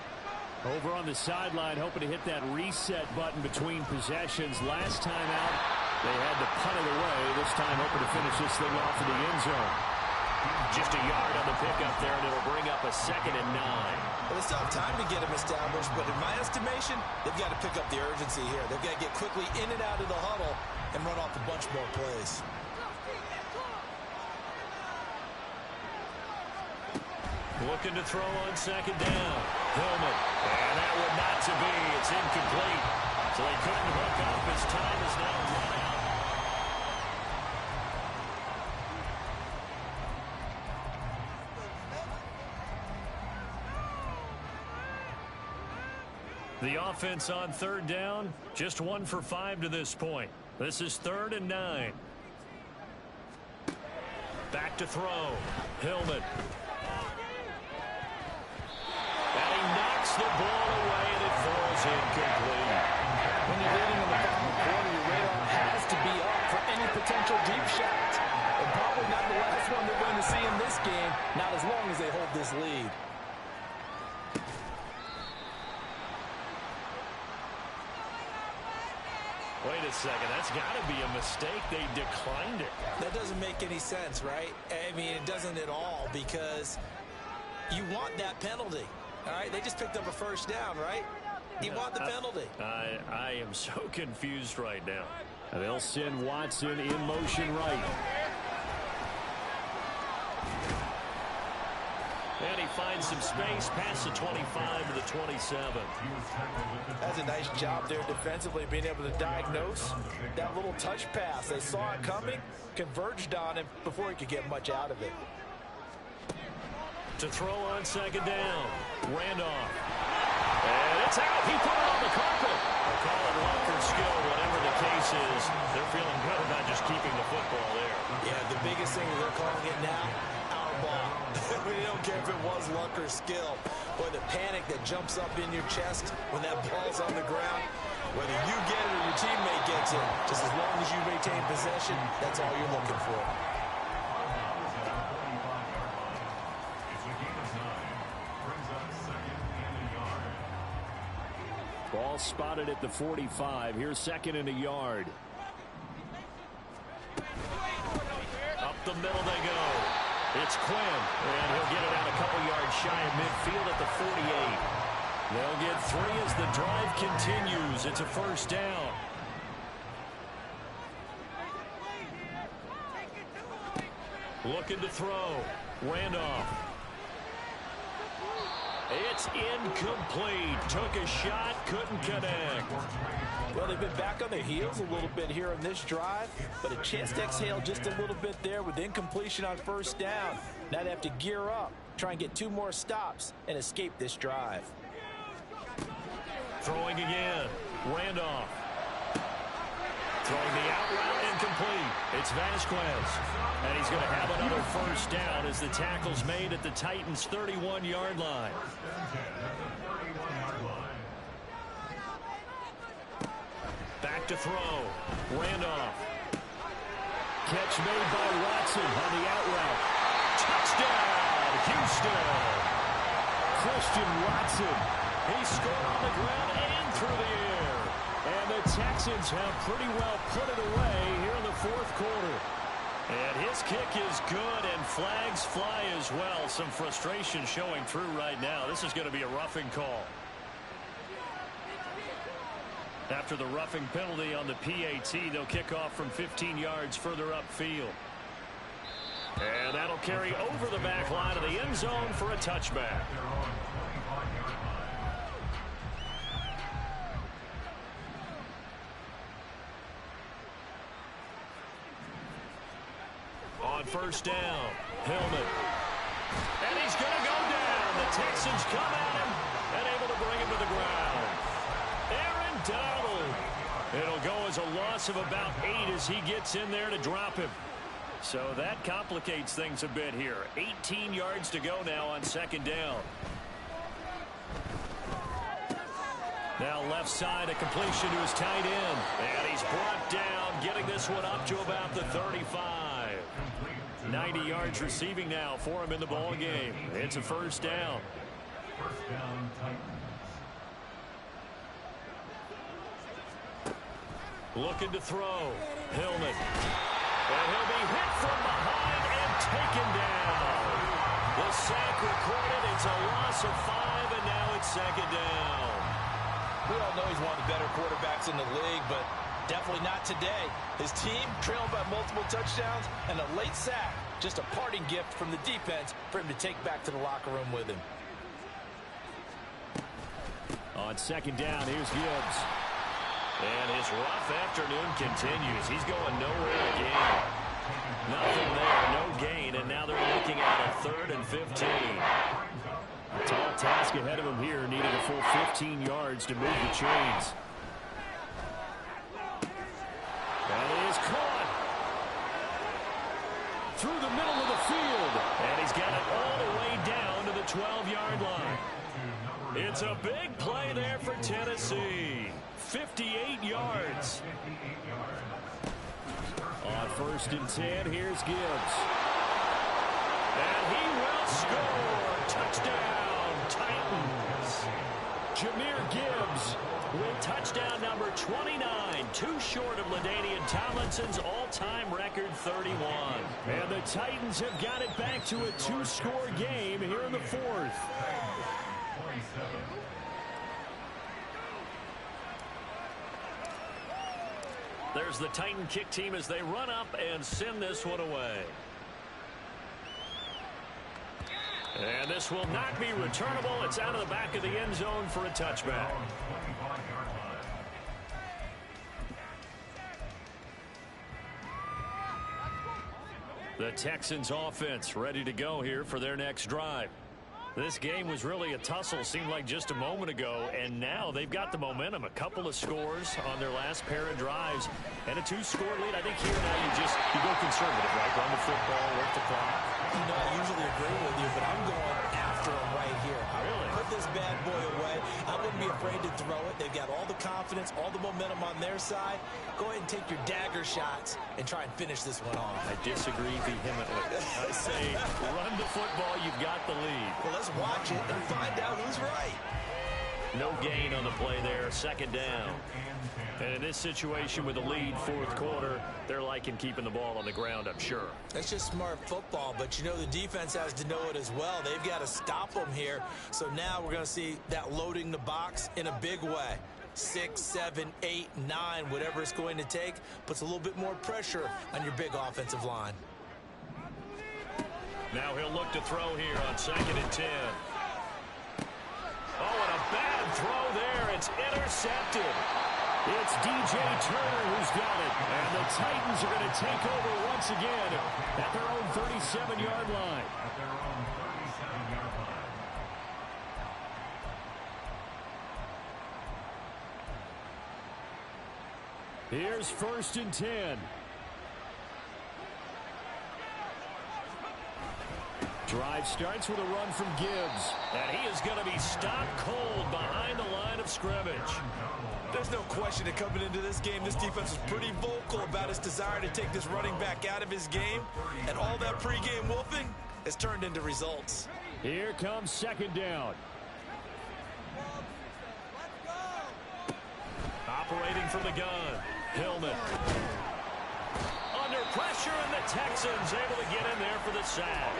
Over on the sideline, hoping to hit that reset button between possessions. Last time out, they had to punt it away. This time, hoping to finish this thing off in the end zone. Just a yard on the pickup there, and it'll bring up a 2nd and 9. Well, they still have time to get him established, but in my estimation, they've got to pick up the urgency here. They've got to get quickly in and out of the huddle and run off a bunch more plays. Looking to throw on 2nd down. Tillman. And that would not to be. It's incomplete. So they couldn't hook up. His time is now run out. The offense on 3rd down, just 1 for 5 to this point. This is 3rd and 9. Back to throw. Tillman. And he knocks the ball away, and it falls incomplete. When you're leading in the final quarter, your radar has to be up for any potential deep shot. And probably not the last one they're going to see in this game, not as long as they hold this lead. Wait a second, that's got to be a mistake. They declined it. That doesn't make any sense, right? I mean, it doesn't at all because you want that penalty. All right, they just picked up a 1st down, right? You want the penalty. I am so confused right now. They'll send Watson in motion right. find some space past the 25 to the 27. That's a nice job there defensively, being able to diagnose that little touch pass. They saw it coming, converged on him before he could get much out of it. To throw on second down, Randolph. And it's out. He put it on the carpet. They call it luck or skill, whatever the case is. They're feeling good about just keeping the football there. Yeah, the biggest thing that they're calling it now, our ball. We don't care if it was luck or skill. Or the panic that jumps up in your chest when that ball's on the ground. Whether you get it or your teammate gets it, just as long as you maintain possession, that's all you're looking for. Ball spotted at the 45. Here's second and a yard. Up the middle they go. It's Quinn, and he'll get it out a couple yards shy of midfield at the 48. They'll get 3 as the drive continues. It's a first down. Looking to throw. Randolph. It's incomplete. Took a shot, couldn't connect. Well, they've been back on their heels a little bit here on this drive, but a chance to exhale just a little bit there with incompletion on first down. Now they have to gear up, try and get 2 more stops, and escape this drive. Throwing again. Randolph. Throwing the out route, incomplete. It's Vasquez. And he's going to have another first down as the tackle's made at the Titans' 31-yard line. Back to throw. Randolph. Catch made by Watson on the out route. Touchdown, Houston. Christian Watson. He scored on the ground and through the air. And the Texans have pretty well put it away here in the fourth quarter. And his kick is good, and flags fly as well. Some frustration showing through right now. This is going to be a roughing call. After the roughing penalty on the PAT, they'll kick off from 15 yards further upfield. And that'll carry over the back line of the end zone for a touchback. On first down, Hillman. And he's going to go down. The Texans come at him and able to bring him to the ground. Aaron Donald. It'll go as a loss of about 8 as he gets in there to drop him. So that complicates things a bit here. 18 yards to go now on second down. Now left side, a completion to his tight end. And he's brought down, getting this one up to about the 35. 90 yards receiving now for him in the ball game. It's a first down. First down, Titans. Looking to throw. Hillman. And he'll be hit from behind and taken down. The sack recorded. It's a loss of 5, and now it's second down. We all know he's one of the better quarterbacks in the league, but definitely not today. His team trailed by multiple touchdowns, and a late sack, just a parting gift from the defense for him to take back to the locker room with him. On second down, here's Gibbs. And his rough afternoon continues. He's going nowhere again. Nothing there, no gain, and now they're looking at a 3rd and 15. A tall task ahead of him here, needing a full 15 yards to move the chains. That is caught. Through the middle of the field. And he's got it all the way down to the 12-yard line. It's a big play there for Tennessee. 58 yards. On 1st and 10, here's Gibbs. And he will score. Touchdown, Titans. Jahmyr Gibbs with touchdown number 29, too short of LaDainian Tomlinson's all-time record 31. And the Titans have got it back to a 2-score game here in the 4th. There's the Titan kick team as they run up and send this one away. And this will not be returnable. It's out of the back of the end zone for a touchback. The Texans offense ready to go here for their next drive. This game was really a tussle, seemed like just a moment ago, and now they've got the momentum. A couple of scores on their last pair of drives, and a 2-score lead. I think here now you go conservative, right? Run the football, work the clock. You know, I usually agree with you, but I'm going after him right here. Really? Put this bad boy away. I wouldn't be afraid to throw it. They've got all the confidence, all the momentum on their side. Go ahead and take your dagger shots and try and finish this one off. I disagree vehemently. I say run the football, you've got the lead. Well, let's watch it and find out who's right. No gain on the play there, second down. And in this situation with the lead, fourth quarter, they're liking keeping the ball on the ground, I'm sure. That's just smart football, but you know the defense has to know it as well. They've got to stop them here. So now we're going to see that loading the box in a big way. 6, 7, 8, 9, whatever it's going to take, puts a little bit more pressure on your big offensive line. Now he'll look to throw here on 2nd and 10. Oh, and a bad throw there. It's intercepted. It's DJ Turner who's got it. And the Titans are going to take over once again at their own 37-yard line. At their own 37-yard line. Here's 1st and 10. Drive starts with a run from Gibbs. And he is going to be stopped cold behind the line of scrimmage. There's no question that coming into this game, this defense was pretty vocal about its desire to take this running back out of his game. And all that pregame wolfing has turned into results. Here comes 2nd down. Operating from the gun, Tillman. Under pressure, and the Texans able to get in there for the sack.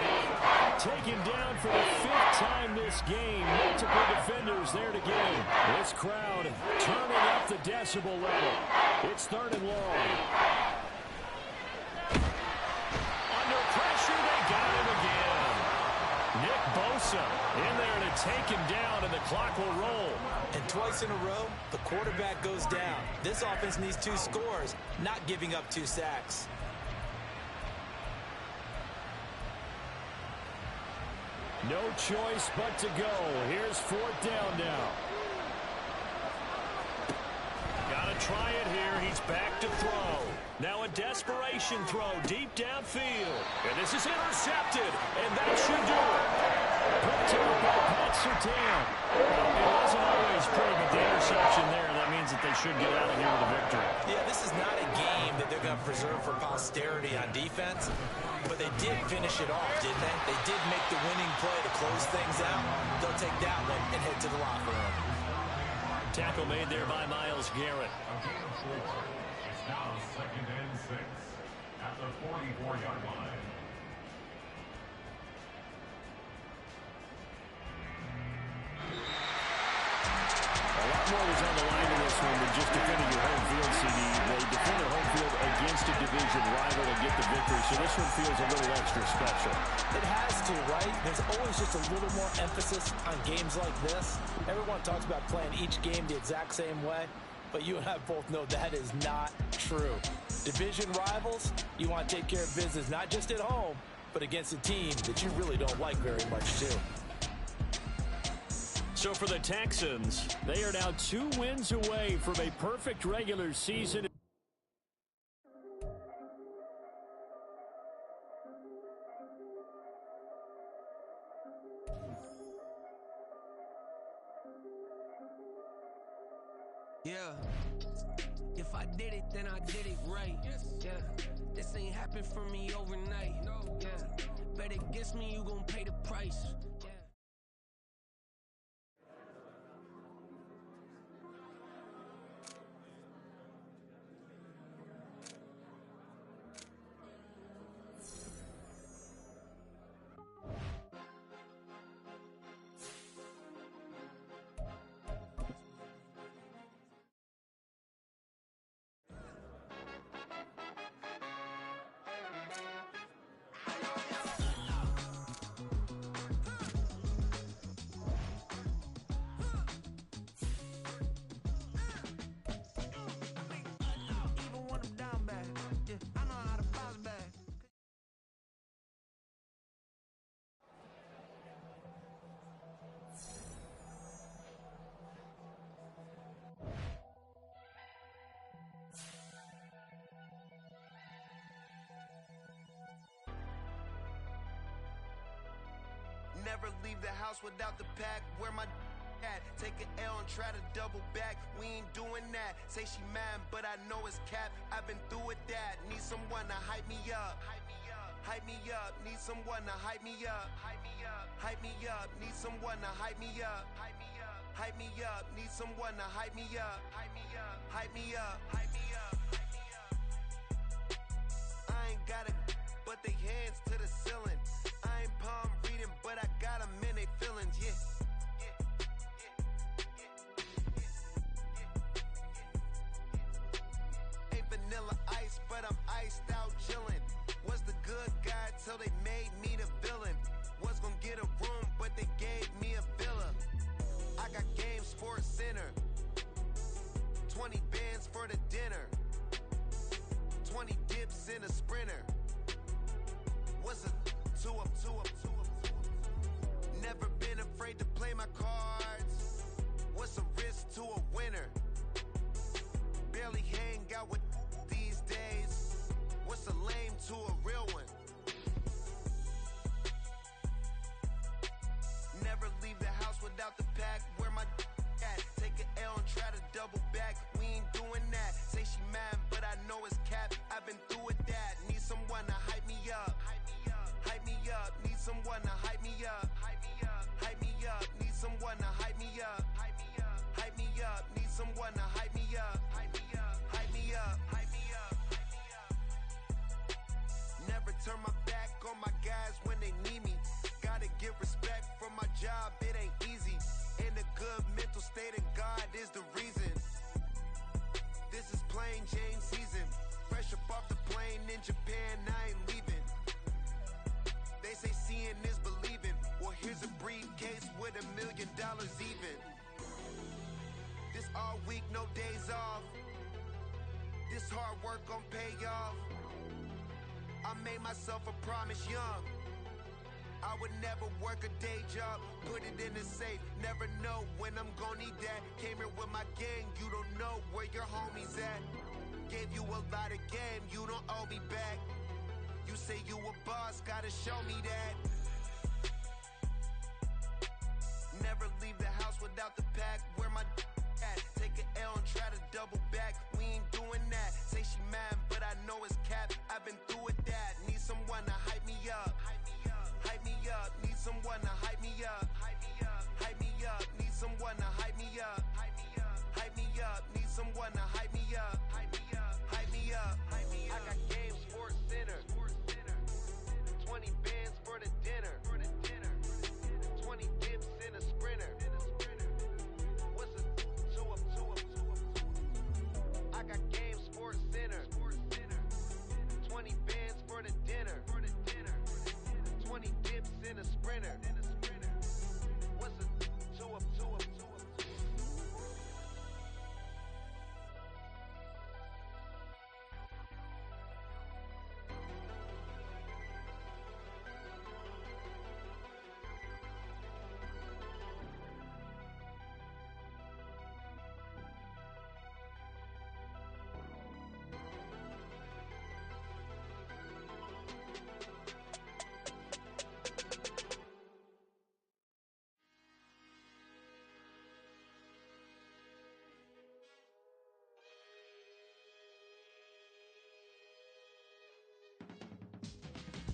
Taken down for the 5th time this game. Multiple defenders there to get him. This crowd turning up the decibel level. It's 3rd and long. Under pressure, they got him again. Nick Bosa in there to take him down, and the clock will roll. And twice in a row, the quarterback goes down. This offense needs 2 scores, not giving up 2 sacks. No choice but to go. Here's 4th down now. Gotta try it here. He's back to throw. Now a desperation throw deep downfield. And this is intercepted. And that should do it. Picked up by Pat Surtain. It wasn't always pretty, but the interception there, that means that they should get out of here with a victory. Yeah, this is not a game that they're going to preserve for posterity on defense. But they did finish it off, didn't they? They did make the winning play to close things out. They'll take that one and head to the locker room. Tackle made there by Myles Garrett. A gain of 4. It's now 2nd and 6 at the 44-yard line. A lot more was on the line in this one than just defending your home field, CD. They defend their home field against a division rival and get the victory, so this one feels a little extra special. It has to, right? There's always just a little more emphasis on games like this. Everyone talks about playing each game the exact same way, but you and I both know that is not true. Division rivals, you want to take care of business not just at home, but against a team that you really don't like very much, too. So for the Texans, they are now 2 wins away from a perfect regular season. Yeah, if I did it, then I did it right. Yeah, this ain't happened for me overnight. Yeah, bet against me, you gon' pay the price. Yeah. Never leave the house without the pack. Where my at? Take an L and try to double back. We ain't doing that. Say she mad, but I know it's cap. I've been through with that. Need someone to hype me up. Hype me up. Need someone to hype me up. Hype me up. Need someone to hype me up. Hype me up. Need someone to hype me up. Hype me up. Hype me up. Hype me up. I ain't got it, but they hands to the ceiling. I ain't palm reading, but I got them in they feelings, yeah. Ain't vanilla ice, but I'm iced out chillin'. Was the good guy till they made me the villain. Was gonna get a room, but they gave me a villa. I got game Sports Center. 20 bands for the dinner. 20 dips in a sprinter. What's a 2 up, 2 up, 2 up, 2 up? Never been afraid to play my cards. What's a risk to a winner? Barely hang out with these days. What's a lame to a real one? Never leave the house without the pack. Where my at? Take an L and try to double back. We ain't doing that. Say she mad, but I know it's cap. I've been through with that. Need someone to hype me up. Hype me up. Need someone to hype me up. Hype me up. Need someone to hype me up. Hype me up. Need someone to hype me up. Hype me up. Hype me up. Hype me up. Never turn my back on my guys when they need me. Gotta give respect for my job, it ain't easy. In a good mental state and God is the reason. This is plain Jane season. Fresh up off the plane in Japan, I ain't leaving. They say seeing is believing. Well, here's a briefcase with $1 million even. This all week, no days off. This hard work gon' pay off. I made myself a promise young. I would never work a day job, put it in the safe, never know when I'm gon' need that. Came here with my gang, you don't know where your homies at. Gave you a lot of game, you don't owe me back. You say you a boss, gotta show me that. Never leave the house without the pack, where my at? Take an L and try to double back, we ain't doing that. Say she mad, but I know it's cap, I've been through with that. Need someone to hype me up. Hype me up, need someone to hype me up. Hype me up, need someone to hype me up. Hype me up, need someone to hype me up. Hype me up. I got game Sports Center. 20 bands for the dinner. 20 dips in a sprinter. What's a 2 up, 2 up, 2 up, 2 up? I got game Sports Center. 20 bands for the dinner. 20 dips in a sprinter. What's a 2 up, 2 up, 2 up, 2 up?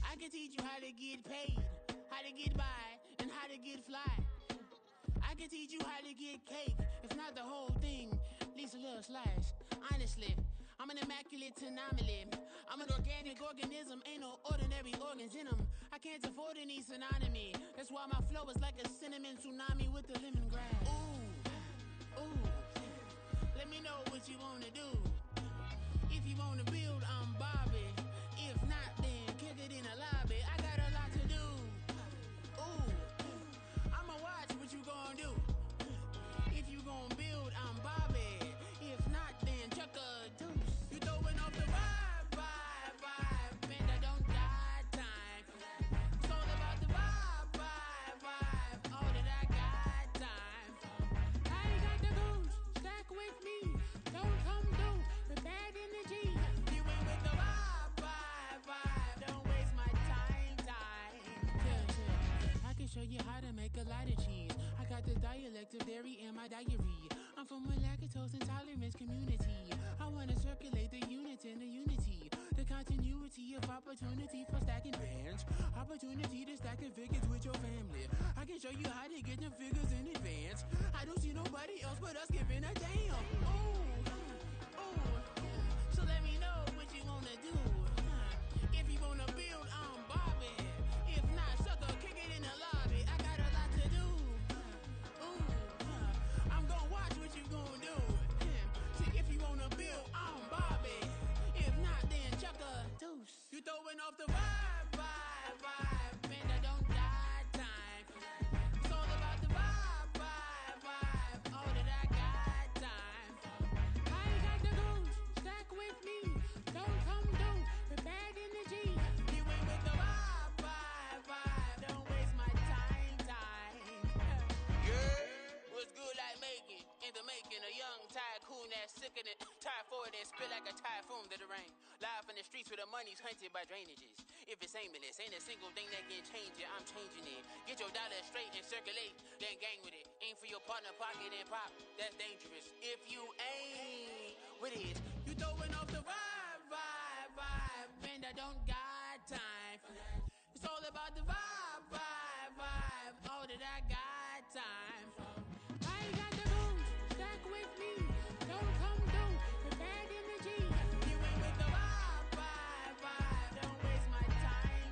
I can teach you how to get paid, how to get by, and how to get fly. I can teach you how to get cake, if not the whole thing, at least a little slice. Honestly, I'm an immaculate anomaly. I'm an organic organism, ain't no ordinary organs in them. I can't afford any synonymy. That's why my flow is like a cinnamon tsunami with the lemongrass. Ooh, let me know what you wanna do. If you wanna build, I'm Bobby. If not, then kick it in the lobby. I got a lot to do. Ooh, I'ma watch what you gon' do. If you gon' build, I'm Bobby. If not, then chuck a deuce. You throwing off the vibe, and I don't die time. It's all about the vibe. All that I got. got the dialect of dairy in my diary. I'm from a lactose intolerance community. I wanna circulate the units and the unity, the continuity of opportunity for stacking bands, opportunity to stack the figures with your family. I can show you how to get the figures in advance. I don't see nobody else but us giving a damn. So let me know what you wanna do. If you wanna build, I'm Bobby. If not, sucker, kick it in the lobby. I got a lot to do. I'm gonna watch what you gonna do. See, if you wanna build, I'm Bobby. If not, then chuck a deuce. You throwing off the vibe, man, I don't die time. It's all about the vibe. All that I got time. I ain't got the goose, stack with me. Don't come through with bad energy. You ain't with the vibe. Don't waste my time. Yeah, what's good like making? In the making, a young tycoon that's sick of it. Tie forward and spit like a typhoon to the rain. Live in the streets where the money's hunted by drainages. If it's aimless, ain't a single thing that can change it. I'm changing it. Get your dollar straight and circulate, then gang with it. Aim for your partner, pocket and pop. That's dangerous. If you ain't with it, you throwing off the vibe. Man, I don't got time for that. It's all about the vibe. All that I got time for. I ain't got the goose, stack with me. Don't come through with bad energy. You ain't with the vibe. Don't waste my time.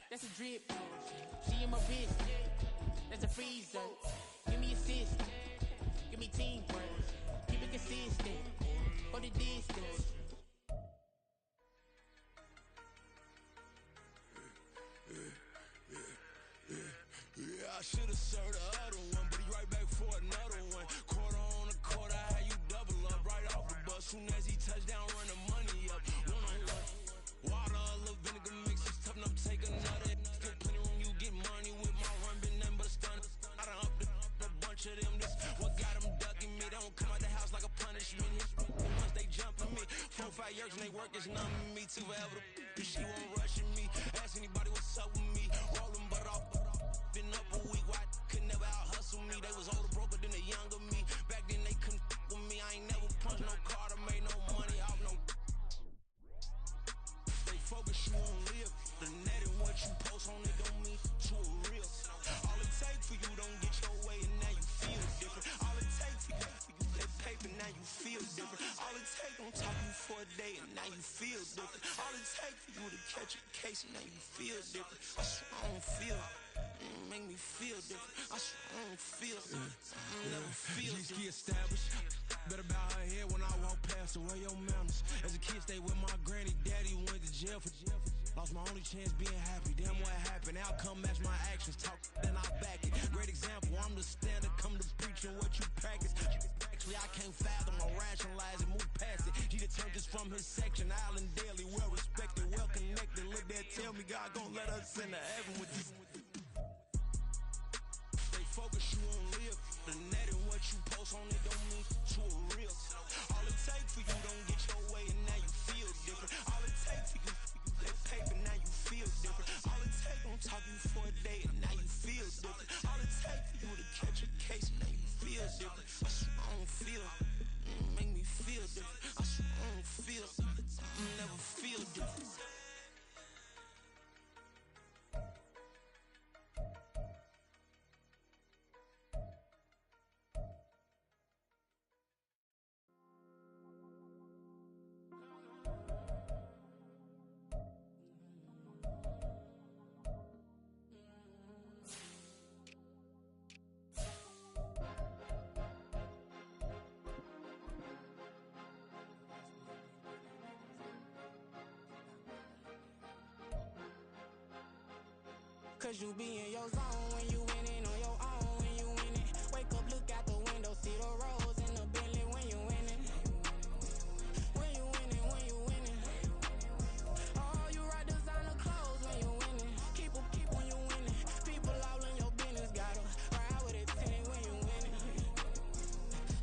That's a drip. She in my wrist. That's a freezer. Give me assist. Give me teamwork. Keep it consistent. For the distance. Yeah, I should've served the other one, but he right back for another one. Quarter on a quarter, how you double up right off the bus. Soon as he touch down, run the money up. One on one. Water, a little vinegar mix, it's tough enough to take another. Still plenty room, you get money with my run, been nothing but a stun. I done up a bunch of them. This what got them ducking me. They don't come out the house like a punishment. Once they jumping me, 4 or 5 years and they work is numbing me. Too forever the she won't rushing me. Ask anybody what's up with me. Rolling but off. Been up a week, why could never out hustle me? They was older, broker than the younger me. Back then they couldn't with me. I ain't never punched no card or made no money off no. They focus, you won't live. The net and what you post on it don't mean to a real. All it take for you don't get your way and now you feel different. All it take for you that paper, now you feel different. All it take don't talk you for a day and now you feel different. All it take for you to catch a case and now you feel different. I swear I don't feel make me feel different. I swear I don't feel never feel different. Established. Better bow her head when I walk past her. Where your manners? As a kid, stayed with my granny. Daddy went to jail for lost my only chance being happy. Damn, what happened? Outcome match my actions. Talk, then I back it. Great example. I'm the standard. Come to preaching what you practice. Actually, I can't fathom or rationalize it. Move past it. He determined just from his section. Island daily, well respected, well connected. Look there, tell me God gon' let us into heaven with this. Focus, you won't live. The net and what you post on it don't mean to a real. All it take for you don't get your way and now you feel different. All it take for you that paper, now you feel different. All it take Cause you be in your zone when you winning on your own when you winning. Wake up, look out the window, see the rose in the Bentley when you winning. When you winning, when you winning. Oh, you rock designer clothes when you winning. Keep when you winning. People all in your business, gotta ride with it tinted when you winning.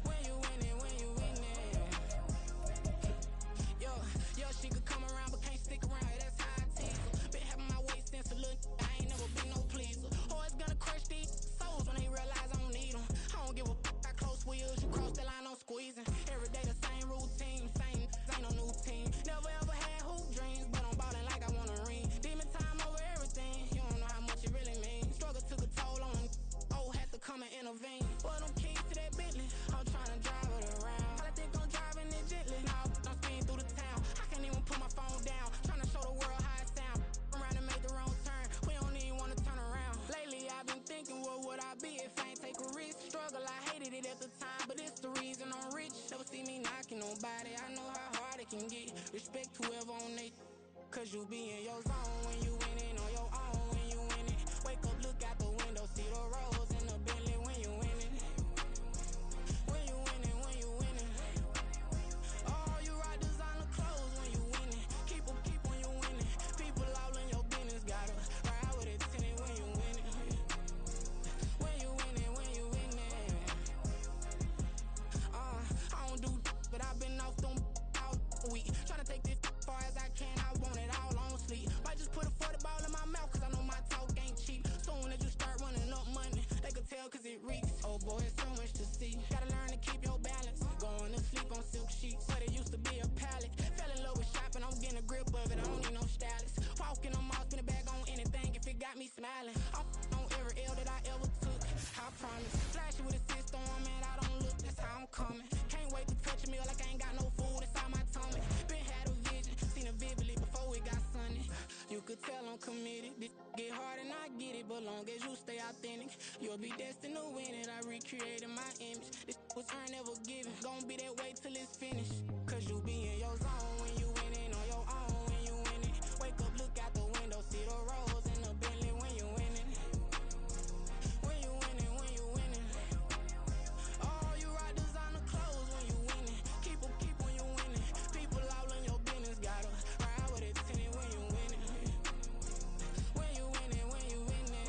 When you winning, when you winning. Yo, she could come around but can't stick around. That's how I tease her. Been having my waist since a little. I ain't never been no pleaser. Always gonna crush these souls when they realize I don't need them. I don't give a I close wheels. You cross the line, I'm squeezing. Every day the same routine, same ain't no new team. Never ever had hoop dreams, but I'm ballin' like I want a ring. Demon time over everything. You don't know how much it really means. Struggle took a toll on them. Oh, had to come and intervene. Boy, them keys to that Bentley, I'm tryna drive it around. I think I'm driving it gently. Now I'm speeding through the town. I can't even put my phone down. Tryna show the world how it sound. Around and make the wrong turn. We don't even wanna turn around. Lately I've been thinking, what would I be if I ain't take a risk? Struggle, I hated it at the time, but it's the reason I'm rich. Never see me knocking nobody. I know how hard it can get. Respect whoever on they. Cause you be in your zone when you winning on your own when you winning. Wake up, look out the window, see the rose in the Bentley when you winning. When you winning, when you winning. Oh, you rock designer clothes when you winning. Keep when you winning. People all in your business, gotta ride with it tinted when you winning. When you winning, when you winning. I don't do but I've been off them all week. Tryna take this far as I can, I want it all on sleep. Might just put a 40 ball in my mouth, cause I know my talk ain't cheap. Soon as you start running up money, they could tell cause it reeks. Oh boy, it's so much to see. Gotta learn to keep your balance. Going to sleep on silk sheets, but it used to be a pallet. Fell in love with shopping, I'm getting a grip of it, I don't need no stylist. Walking on mall, spin a bag on anything if it got me smiling. I'm on every L that I ever took, I promise. Flashy with a system on, man, I don't look, that's how I'm coming. Can't wait to touch a meal like I ain't got no food inside my tummy. Been had a vision, seen it vividly before it got sunny. You could tell I'm committed. This get hard and I get it, but long as you stay authentic, you'll be destined to win it. I recreated my image. This was earned, never given. Gonna be that way till it's finished. Cause you be in your zone when you winning on your own when you winning. Wake up, look out the window, see the rose in the Bentley when you winning. When you winning, when you winning. Oh, you rock designer clothes when you winning. Keep when you winning. People all in your business, gotta ride with it tinted when you winning. When you winning, when you winning.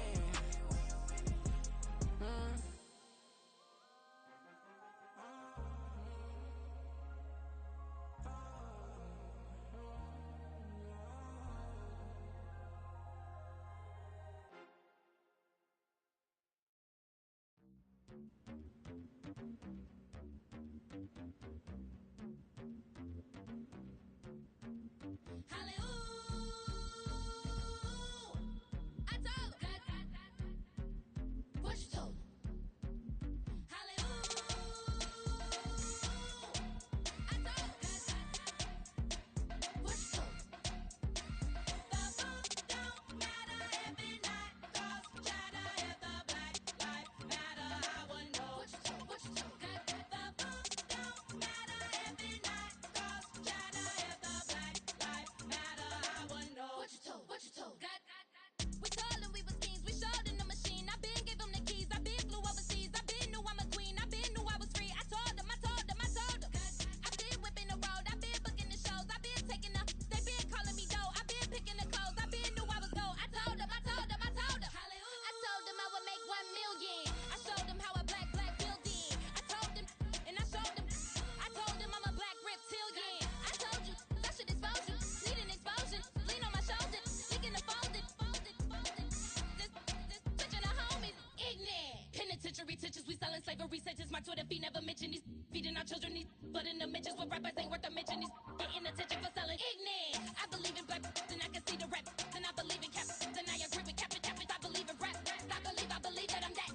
We selling slavery sentences. My Twitter feed never mention these. Feeding our children these. But in the mentions with rappers ain't worth a mention. These getting attention for selling ignorant. I believe in black and I can see the rap. Then I believe in cap. Then I agree with cap. I believe in rap. I believe that I'm that.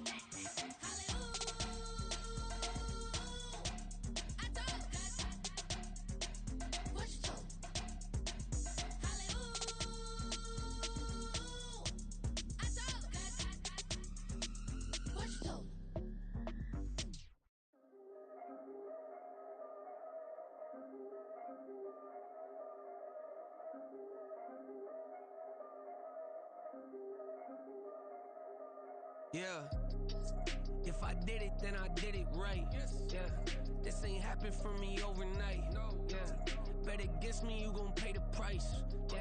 Yeah. If I did it, then I did it right. Yeah. This ain't happened for me overnight. Yeah. Bet against me, you gon' pay the price. Yeah.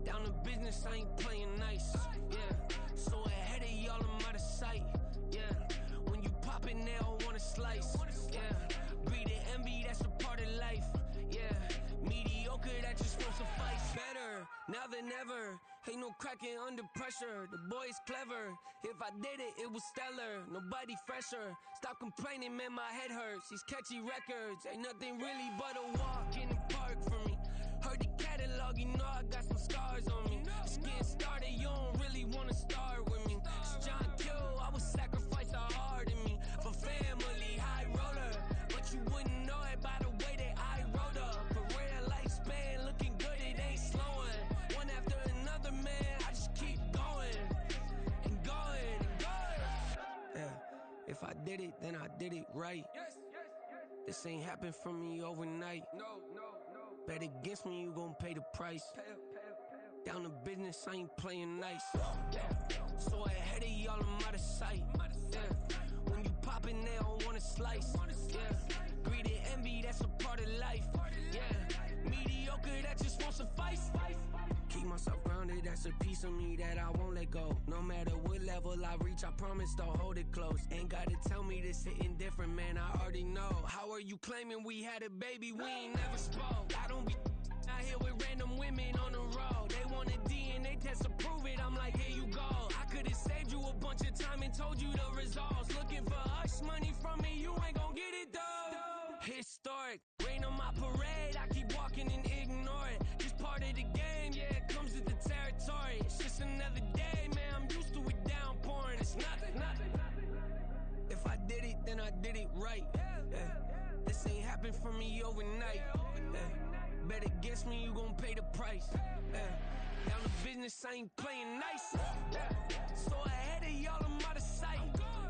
Down to business, I ain't playing nice. Yeah. So ahead of y'all, I'm out of sight. Yeah. When you poppin', they don't wanna slice. Yeah. Greed and envy, that's a part of life. Yeah. Mediocre, that just won't suffice. Better now than ever. Ain't no cracking under pressure. The boy's clever. If I did it, it was stellar. Nobody fresher. Stop complaining, man, my head hurts. These catchy records ain't nothing really but a walk in the park for me. Heard the catalog, you know I got some scars on me. It's getting started, you don't really wanna start with me. It's John Q, I would sacrifice a heart in me. For family, high roller. But you wouldn't know it by the way that I wrote up. A real lifespan, looking good, it ain't slowing. One after another, man, I just keep going. And going, and going. Yeah, if I did it, then I did it right. This ain't happened for me overnight. Bet against me, you gon' pay the price. Down to business, I ain't playing nice. Yeah. So ahead of y'all, I'm out of sight. Yeah. When you poppin', they don't wanna slice. Yeah. Greed and envy, that's a part of life. Yeah. Mediocre, that just won't suffice. Keep myself grounded, that's a piece of me that I won't let go. No matter what level I reach, I promise to hold it close. Ain't gotta tell me this hitting different, man, I already know. How are you claiming we had a baby, we ain't never spoke? I don't be out here with random women on the road. They want a DNA test to prove it, I'm like, here you go. I could've saved you a bunch of time and told you the results. Looking for hush money from me, you ain't gon' get it though. Historic, rain on my parade, I keep walking and ignore it. Just part of the game, yeah, it comes with the territory. It's just another day, man, I'm used to it downpouring. It's nothing. If I did it, then I did it right. Yeah. This ain't happened for me overnight. Yeah. Bet against me, you gon' pay the price. Yeah. Down to business, I ain't playing nice. Yeah. So ahead of y'all, I'm out of sight.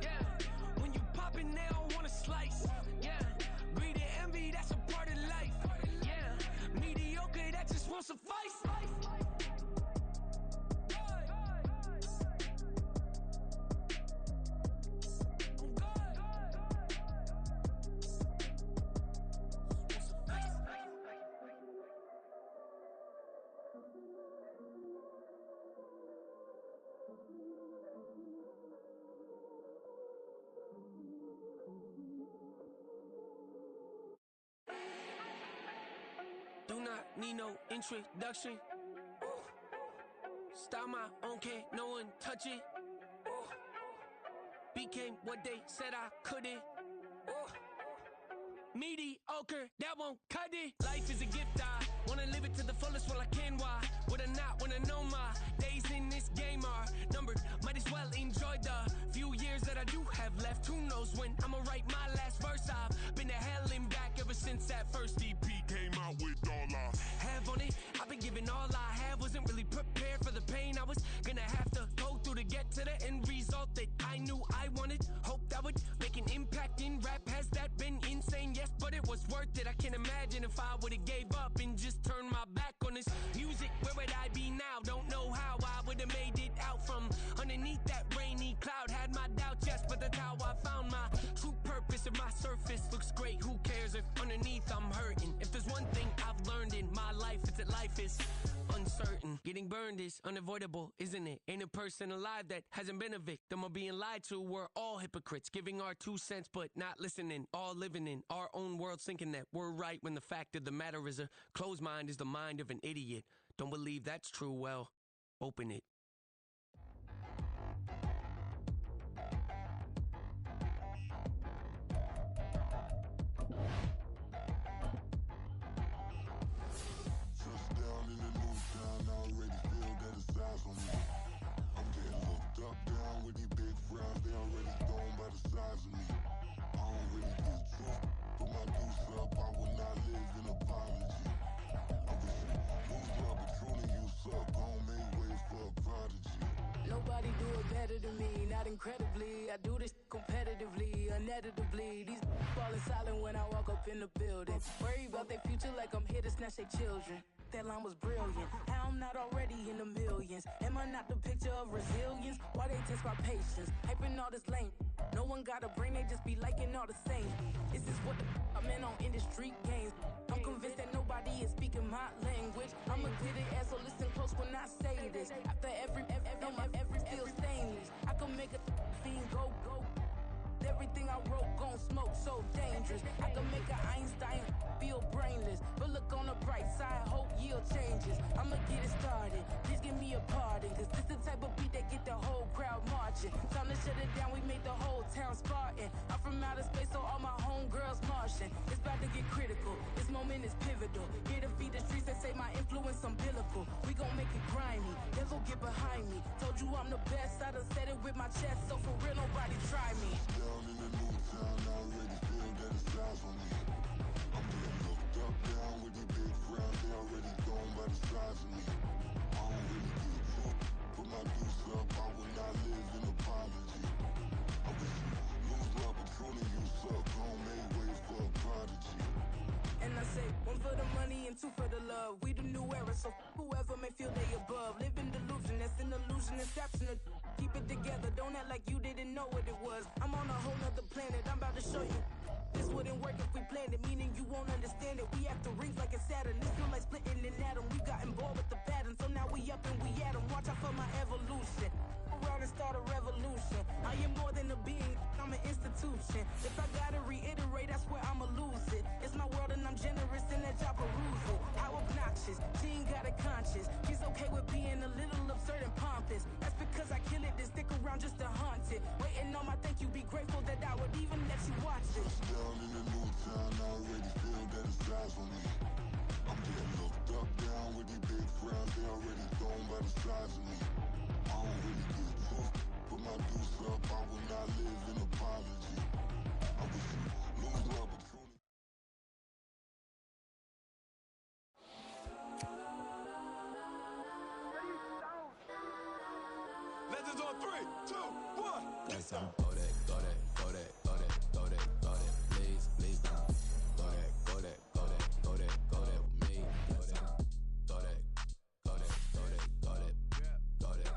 Yeah. When you poppin', they don't wanna slice. Yeah. Greed and envy, that's a part of life. Yeah. Mediocre, that just won't suffice. Do not need no introduction. Start my own, can't no one touch it. Became what they said I couldn't. Mediocre, that won't cut it. Life is a gift, I wanna live it to the fullest while I can. Why would I not wanna know my days in this game are numbered? Might as well enjoy the few years that I do have left. Who knows when I'ma write my last verse? I've been to hell and back ever since that first EP came out with all I have on it. I've been giving all I have, wasn't really prepared for the pain I was gonna have to go through to get to the end result that I knew I wanted. Hoped I would make an impact in rap. Has that been insane? Yes, but it was worth it. I can't imagine if I would've gave up and just turned my back on this music. Where would I be now? Don't know how I would've made it out from underneath that rainy cloud. Had my doubts, yes, but that's how I found my true purpose. If my surface looks great, who cares if underneath I'm hurting? If there's one thing I've learned in my life, it's that life is uncertain. Getting burned is unavoidable, isn't it? Ain't a person alive that hasn't been a victim of being lied to. We're all hypocrites, giving our 2 cents but not listening. All living in our own world, thinking that we're right when the fact of the matter is a closed mind is the mind of an idiot. Don't believe that's true? Well, open it. Touchdown in the new town, I already feel that it's eyes on me. I'm getting looked up, down with these big frowns, they already gone by the size of me. I don't really get truth, put my deuce up, I will not live in apology. I wish you up, but truly you suck, gon' make way for a prodigy. Nobody do it better than me, not incredibly. I do this competitively, uneditably. These falling silent when I walk up in the building. Worry about their future like I'm here to snatch their children. That line was brilliant. How I'm not already in the millions? Am I not the picture of resilience? Why they test my patience. Hyping all this lame. No one got a brain, they just be liking all the same. This is what the I'm in on industry games. I'm convinced that nobody is speaking my language. I'ma get it, ass, so listen close when I say this. After every feel stainless. I can make a fiend go. Everything I wrote gon' smoke, so dangerous. I can make an Einstein feel brainless. But look on the bright side, hope yield changes. I'ma get it started, please give me a pardon. Cause this the type of beat that get the whole crowd marching. Time to shut it down, we made the whole town Spartan. I'm from outer space, so all my homegirls Martian. It's about to get critical, this moment is pivotal. Here to feed the streets that say my influence umbilical. We gon' make it grimy, never get behind me. Told you I'm the best, I done said it with my chest. So for real, nobody try me. Down in the new town, I already feel that it's eyes on me. I'm getting looked up, down with these big frowns. They already gone by the size of me. I don't really get drunk, put my deuce up. I will not live in apology. I wish you lose love, but pruning you suck. Don't make way for a prodigy. And I say, one for the money and two for the love. We the new era, so whoever may feel they above. Live in delusion, that's an illusion, it's absent. Keep it together, don't act like you didn't know what it was. I'm on a whole nother planet, I'm about to show you. This wouldn't work if we planned it, meaning you won't understand it. We have to rings like a Saturn, this feel like splitting an atom. We got involved with the pattern, so now we up and we at 'em. Watch out for my evolution. Around and start a revolution. I am more than a being, I'm an institution. If I gotta reiterate, that's where I'ma lose it. It's my world and I'm generous in that y'all peruse it. How obnoxious, she ain't got a conscience. She's okay with being a little absurd and pompous. That's because I kill it, then stick around just to haunt it. Waiting on my thank you, be grateful that I would even let you watch it. Down in the new town, I already feel that it's eyes on me. I'm getting looked up, down with these big frowns. They already gone by the size of me. I don't really get drunk, put my deuce up. I will not live in apology. I wish you lose love, but truly. Legends on 3, 2, 1. Next time, go that, go that, go that, go that, go that, go that, please don't. Go that, go that, go that, go that, go that with me. Go that, go that, go that, go that, go that, go that,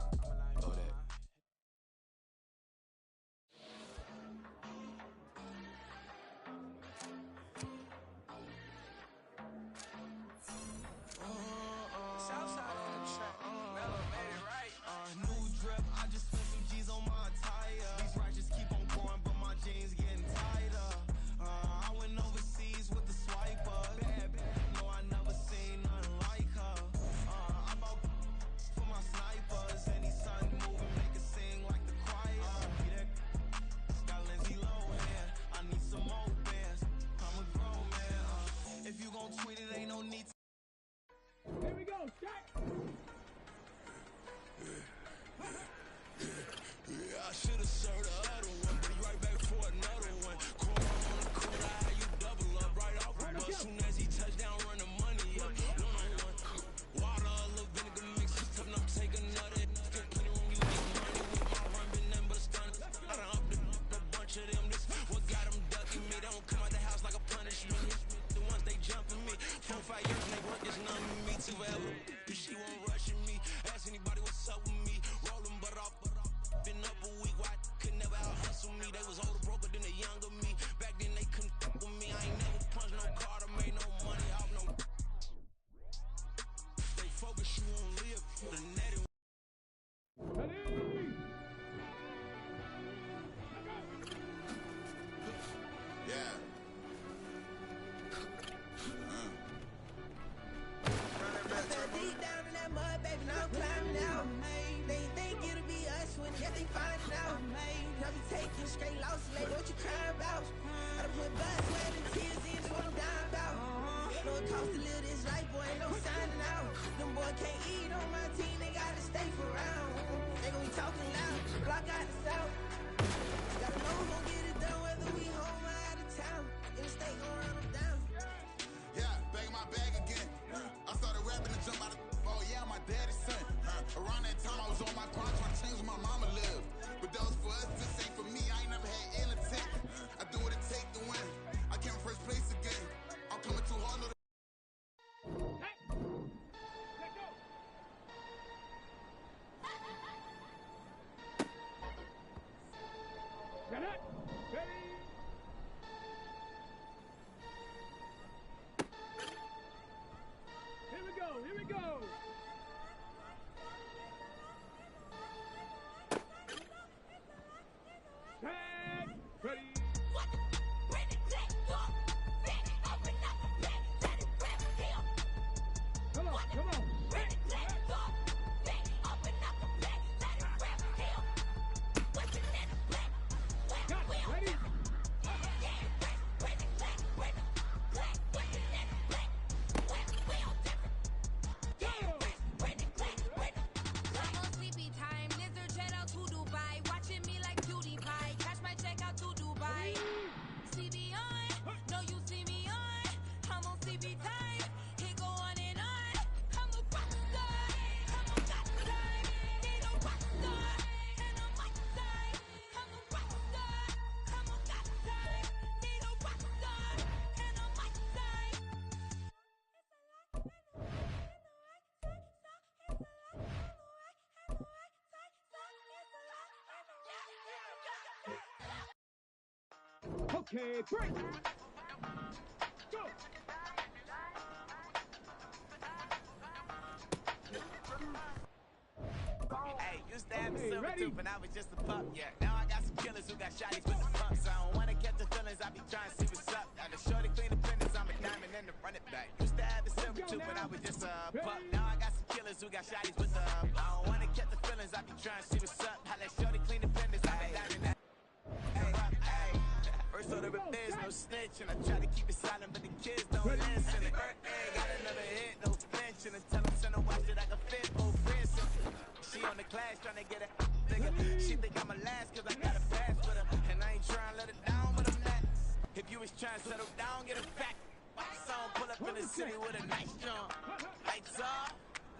go that. Southside on the track, Mellow made it right. New drip, I just spent some G's on my attire. These righteous keep on going, but my jeans getting tighter. I went overseas with the swiper. Bad, no, I never seen nothing like her. I bought for my snipers. Any son moving, make it sing like the choir. Got Lindsay Lohan, I need some more bands. I'm a grown man. If you gon' tweet it, ain't no need to. Here we go, Shaq. Yeah, I should've served the other one, but he right back for another one. Corner on the corner, how you double up right off the bus. Soon as he touch down, run the money up. One-on-one. Water, a little vinegar mix, it's tough enough to take another. Get plenty room, you get money with my run, been nothing but a stun. I done upped a bunch of them. This what got them ducking me. They don't come out the house like a punishment. The ones they jumping me. 4 or 5 years and they work is none of me too forever. She won't rushing me. Ask anybody what's up with me. Rolling but off. Been up a week, why could never out hustle me? They was older, broker than the younger me. Back then they couldn't fuck with me. I ain't never punched no card or made no money off no. They focus, you won't live. The net and Yeah. Deep down in that mud, baby, now I'm climbing out. They think it'll be us when yet they find out. Now we taking straight losses, like what you crying about? I done put blood, sweat, and tears in, that's what I'm dying about. Know it costs to live this life, boy, ain't no signing out. Them boy can't eat on my team, they gotta stay for round. They gon' be talking loud, block out the south. Gotta know who gon' get it done, whether we home or out of town. In the state gon' run them down. Yeah, back in my bag again. I started rapping and jump out of. Oh yeah, my daddy's son. Around that time I was on my grind trying to change where my mama lived. But that was for us, this ain't for me. I ain't never had ill intent. I do what it take to win. I came first place again. I'm coming too hard. Okay, break. Go. Hey, used to have a silver tooth when I was just a pup, yeah. Now I got some killers who got shotties with the pumps. I don't wanna catch the feelings, I be trying to see what's up. Now the shorty clean the fenders, I'm a diamond and the run it back. Used to have a silver tooth when I was just a pup. Now I got some killers who got shotties with the I don't wanna catch the feelings, I be trying to see what's up. How that shorty clean the fenders, I'm a diamond and hey. First order of biz, no snitching. I try to keep it silent, but the kids don't listen. The birthday got another hit, no flinching. And tell them send a watch that I can fit, oh Princeton. She on the class trying to get a nigga. She think I'm a last cause I got a pass for her. And I ain't trying to let her down, but I'm not. If you was trying to settle down, get a fact. Song pull up in the city with a nice jump. Lights off,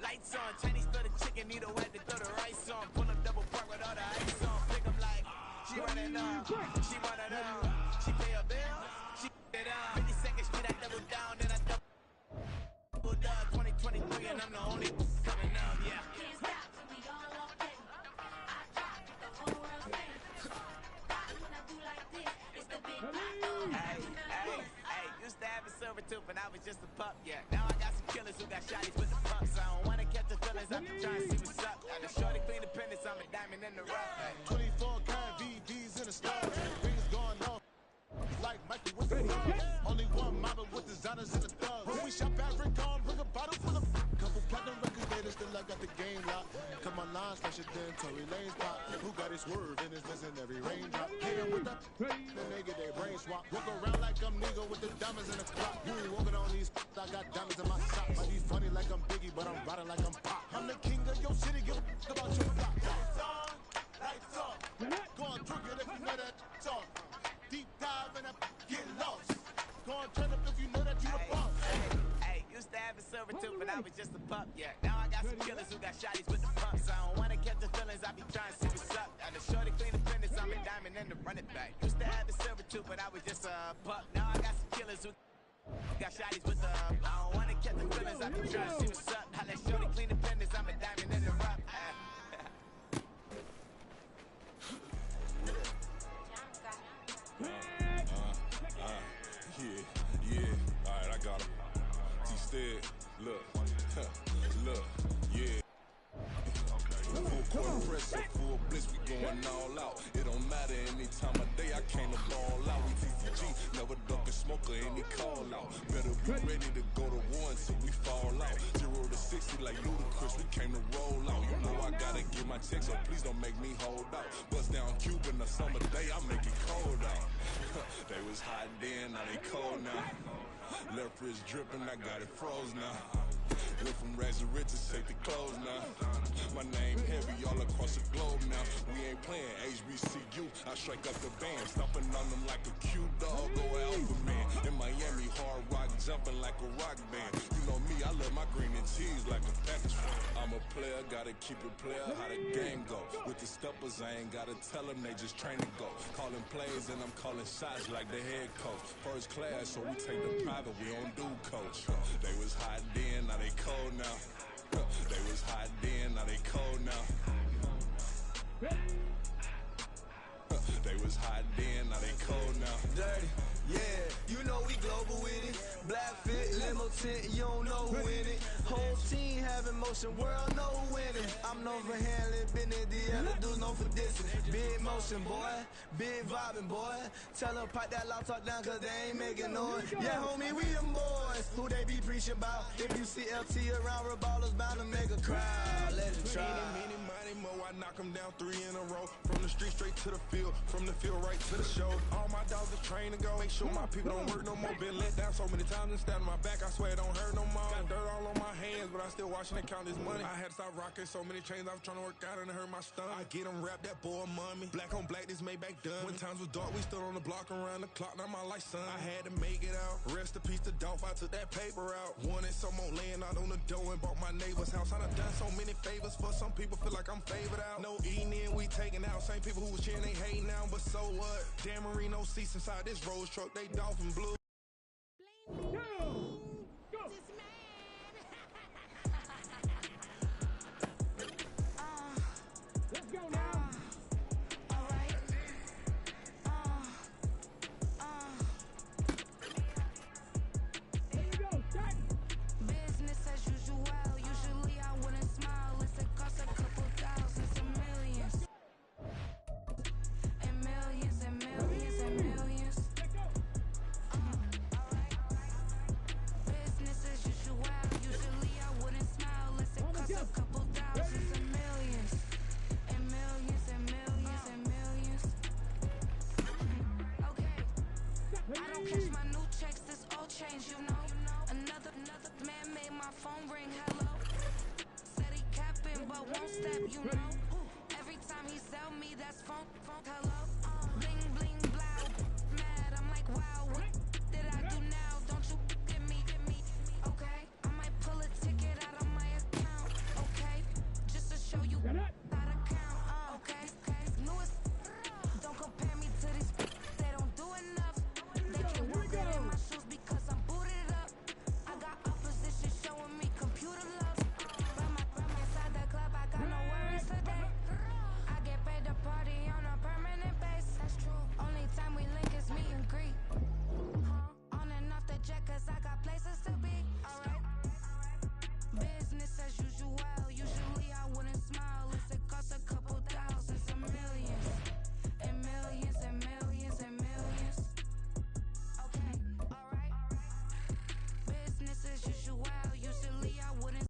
lights on. Chinese throw the chicken, need a wipe to throw the rice on. Pull up double park with all the ice on. Pick up like, she running up, she running up. She pay a bill, she it up. 52nd Street, I double down, then I double up. 2023, and I'm the only coming up, yeah. Can't stop till we all okay. I drop with the whole world saying. When I do like this, it's the big pop. Hey, used to have a silver tooth when I was just a pup, yeah. Now I got some killers who got shotties with the pumps. I don't wanna catch the feelings, I be trying to see what's up. Now the shorty clean the pendants, I'm a diamond in the rough. 24 karat VVs in the stars, rings going off like Michael with the thugs. Only one mama with designers in the thugs. When we shop at Rick on, bring a bottle full of couple platinum records later, still I got the game locked. Come on, line slasher, then Tory Lane's pop. Who got his swerve in his listen every raindrop? Hit him with the then they get their brain swap. Walk around like I'm nigga with the diamonds in the clock. You ain't walking on these, I got diamonds in my socks. Might be funny like I'm Biggie, but I'm riding like I'm Pop. I'm the king of your city, give a about your block. Lights on, lights off. Go on, twerk it if you know that song. Deep dive and get lost. Go on, turn up if you know that you the boss. Hey, used to have a silver tooth when I was just a pup, yeah. Now I got some killers who got shotties with the pumps. I don't wanna catch the feelings, I be trying to see what's up. Now the shorty clean the pendants, I'm a diamond and the run it back. Used to have a silver tooth when I was just a pup. Now I got some killers who got shotties with the I don't wanna catch the feelings, I be trying to see what's up. How that shorty clean the pendants, I'm a diamond in the rough. Yeah, alright, I got him. T-Stead, look, look, yeah. Full court pressure, full blitz, we going all out. It don't matter any time of day, I came to ball out. We TCG, never duck a smoker, any call out. Better be ready to go to war until we fall out. 0 to 60 like Ludacris, we came to roll out. You know I gotta get my check, so please don't make me hold out. Bust down Cuban a summer day, I make it cold out. They was hot then, now they cold now. Left wrist dripping, I got it froze now. Went from rags to riches, take the clothes now. My name heavy all across the globe now. We ain't playing HBCU, I strike up the band. Stomping on them like a Q-dog or alpha man. In Miami, hard rock jumping like a rock band. You know me, I love my green and cheese like a Packers fan. I'm a player, gotta keep it player, how the game go. With the steppers, I ain't gotta tell them, they just train to go. Calling plays and I'm calling shots like the head coach. First class, so we take the private, we don't do coach. They was hot then, now they cold now. They was hot then, now they cold now. They was hot then, now they cold now. Dirty, yeah, you know we global with it. Black fit, limo tint, you don't know who in it. Whole team having motion, world know who winning. I'm known for handling business, the other dudes known for dissing. Big motion, boy, big vibing, boy. Tell them pipe that loud talk down, cause they ain't making noise. Yeah, homie, we them boys, who they be preaching about. If you see LT around, Reballer's bound to make a crowd. Let it try. Many, mo, I knock them down 3 in a row. From the street straight to the field, from the field right to the show. All my dogs are trained to go. Make sure my people don't work no more. Been let down so many times and stand on my back, I swear it don't hurt no more. Got dirt all on my hands, but I still washing and count this money. I had to stop rocking so many chains, I was trying to work out and it hurt my stomach. I get them wrapped, that boy mommy. Black on black, this Maybach done. When times was dark, we stood on the block around the clock, now my life son. I had to make it out. Rest in peace to Dolph, I took that paper out. Wanted some more laying out on the dough and bought my neighbor's house. I done done so many favors for some people, feel like I'm favored out. No eating in, we taking out. Same people who was cheering, they hating now, but so what? Dan Marino seats inside this Rolls truck, they dolphin blue. Let's go now. Alright. Hello, bling bling blow. Mad, I'm like wow. What did I do now? Don't you get me? Okay, I might pull a ticket out of my account. Okay, just to show you how to count. Okay, newest. Don't compare me to these. They don't do enough. They can't walk it in my shoes because I'm booted up. I got opposition showing me computer love. From inside the club, I got no worries today. I get paid to party on a permanent base. That's true. Only time we link is meet and greet. On and off the jet, cause I got places to be. Alright. Business as usual. Usually I wouldn't smile. If it costs a couple thousands and millions. And millions and millions and millions. Okay, alright. Business as usual. Usually I wouldn't.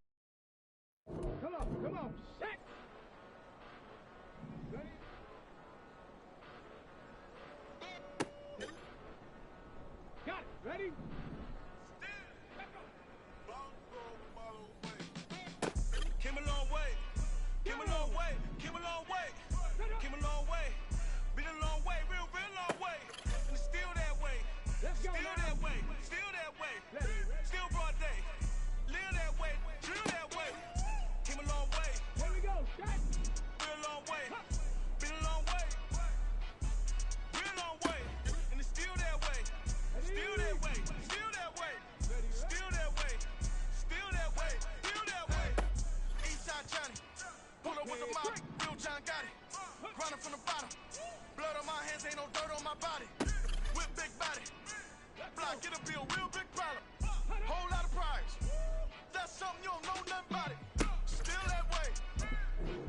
Come on, set! Ready? Got it, ready? Came a long way, came a long way, came a long way, came a long way, been a long way, real long way, and it's still that way, still that way, still that way, still broad day, live that way, drill that way, came a long way, here we go, real long way, been a long way, real long way, and it's still that way, still that way, still that way, still that way, still that way, still that way. Eastside Johnny, pull up with the mob, real John got it. Grinding from the bottom, blood on my hands, ain't no dirt on my body. Whip big body, block, get a bill, real big problem. Whole lot of prize, that's something you don't know nothing about it. Still that way,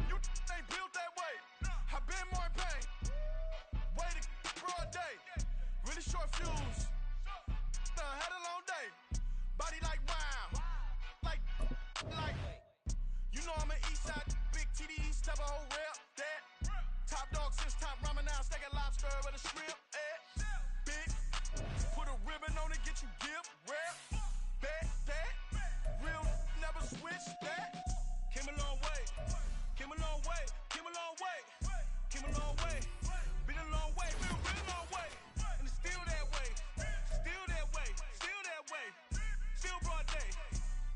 you ain't built that way. I been more in pain, way to broad day. Really short fuse, had a long day. Body like wow, like. You know I'm an east side, big TDE, step a whole rep, that. Top dog since top ramen now, steak and lobster with a shrimp, big, put a ribbon on it, get you gift, rep, bet, that. Real, never switch, that. Came a long way, came a long way, came a long way, came a long way. Been a long way, real long way. And it's still that way, still that way, still that way. Still broad day,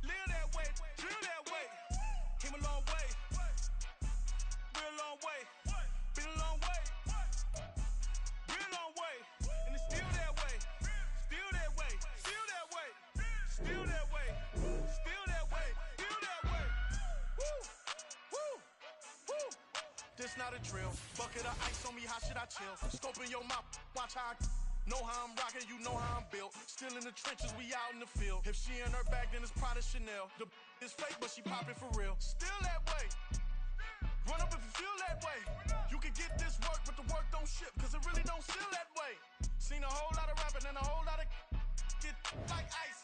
live that way, drill that way. Came a long way, real long way, been a long way, real long way, and it's still that way, still that way, still that way, still that way, still that way, still that way. Woo, woo, woo. This not a drill, bucket of ice on me, how should I chill? Scope in your mouth, watch how I know how I'm rocking, you know how I'm built. Still in the trenches, we out in the field. If she in her bag, then it's Prada Chanel. The is fake, but she poppin' for real. Still that way. Run up if you feel that way. You can get this work, but the work don't ship, cause it really don't feel that way. Seen a whole lot of rapping and a whole lot of get like ice.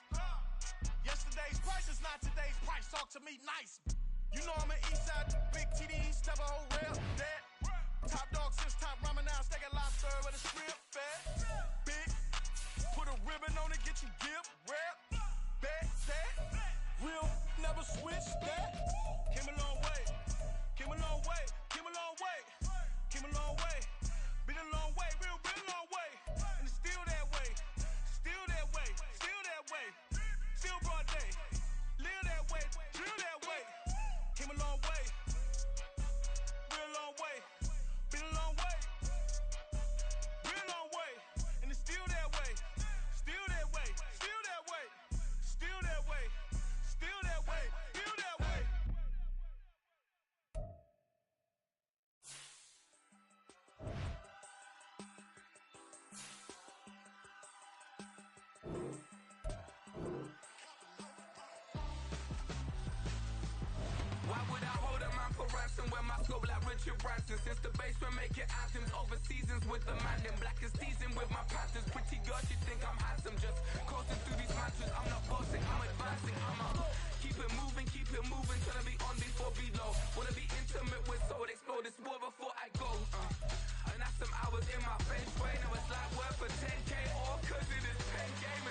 Yesterday's price is not today's price. Talk to me nice. You know I'm an east side, big TDE, step a whole rail, that. Top dog since top ramen now, steak and lobster with a shrimp, fat. Big, put a ribbon on it, get you gift, rep, bet, that. Real, never switch, that. Came a long way, came a long way, came a long way, came a long way. Been a long way, real long way. And it's still that way, still that way, still that way. Still broad day, live that way, drill that way. Came a long way, real long way. Been a long way, real long way, and it's still that way, still that way, still that way, still that way, still that way, still that way. Why would I hold a man for ransom when my scope like Richard Branson? Since the basement making anthems over seasons with the man, then black is seasoned with my patterns. Pretty girl, she think I'm handsome, just coasting through these matches. I'm not bossing, I'm advancing, keep it moving, trying to be on before below. Wanna be intimate with soul, explode this war before I go. And that's some hours in my bench way. Now it's like work for 10K, all cause it is pen game.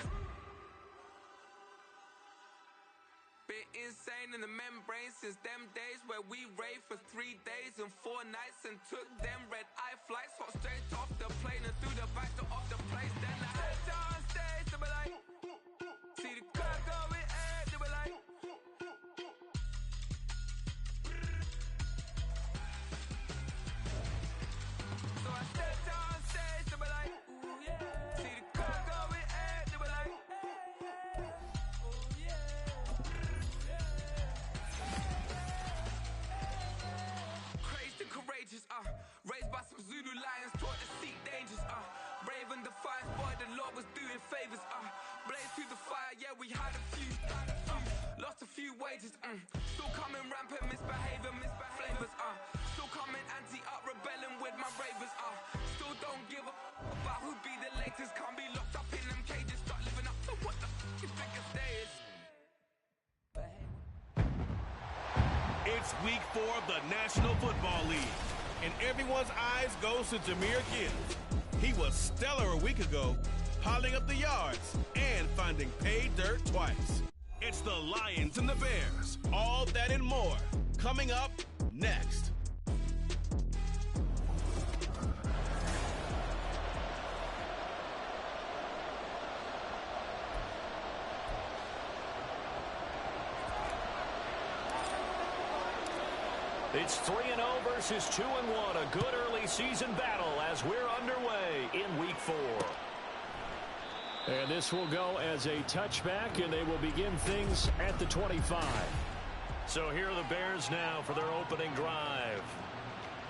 Bit insane in the membrane. brains since them days where we raved for 3 days and 4 nights and took them red-eye flights. Hop straight off the plane and through the back door of the place. Then I stepped on stage, they were like, see the crowd going ahead, they were like, so I stepped on stage, they were like, ooh yeah. See the crowd going ahead, they were like, ooh yeah. Crazed and courageous, raised by some Zulu lions, taught to seek dangers, brave and defiant, boy, the Lord was doing favors, blaze through the fire, yeah, we had a few, lost a few wages, still coming rampant, misbehavior, flavors, still coming anti-up, rebelling with my ravers, still don't give a about who be the latest, can't be locked up in them cages, start living up to what the you think a day is. It's week 4 of the National Football League, and everyone's eyes goes to Jahmyr Gibbs. He was stellar a week ago, piling up the yards and finding pay dirt twice. It's the Lions and the Bears, all that and more, coming up next. It's 3-0 versus 2-1. A good early season battle as we're underway in week 4. And this will go as a touchback, and they will begin things at the 25. So here are the Bears now for their opening drive.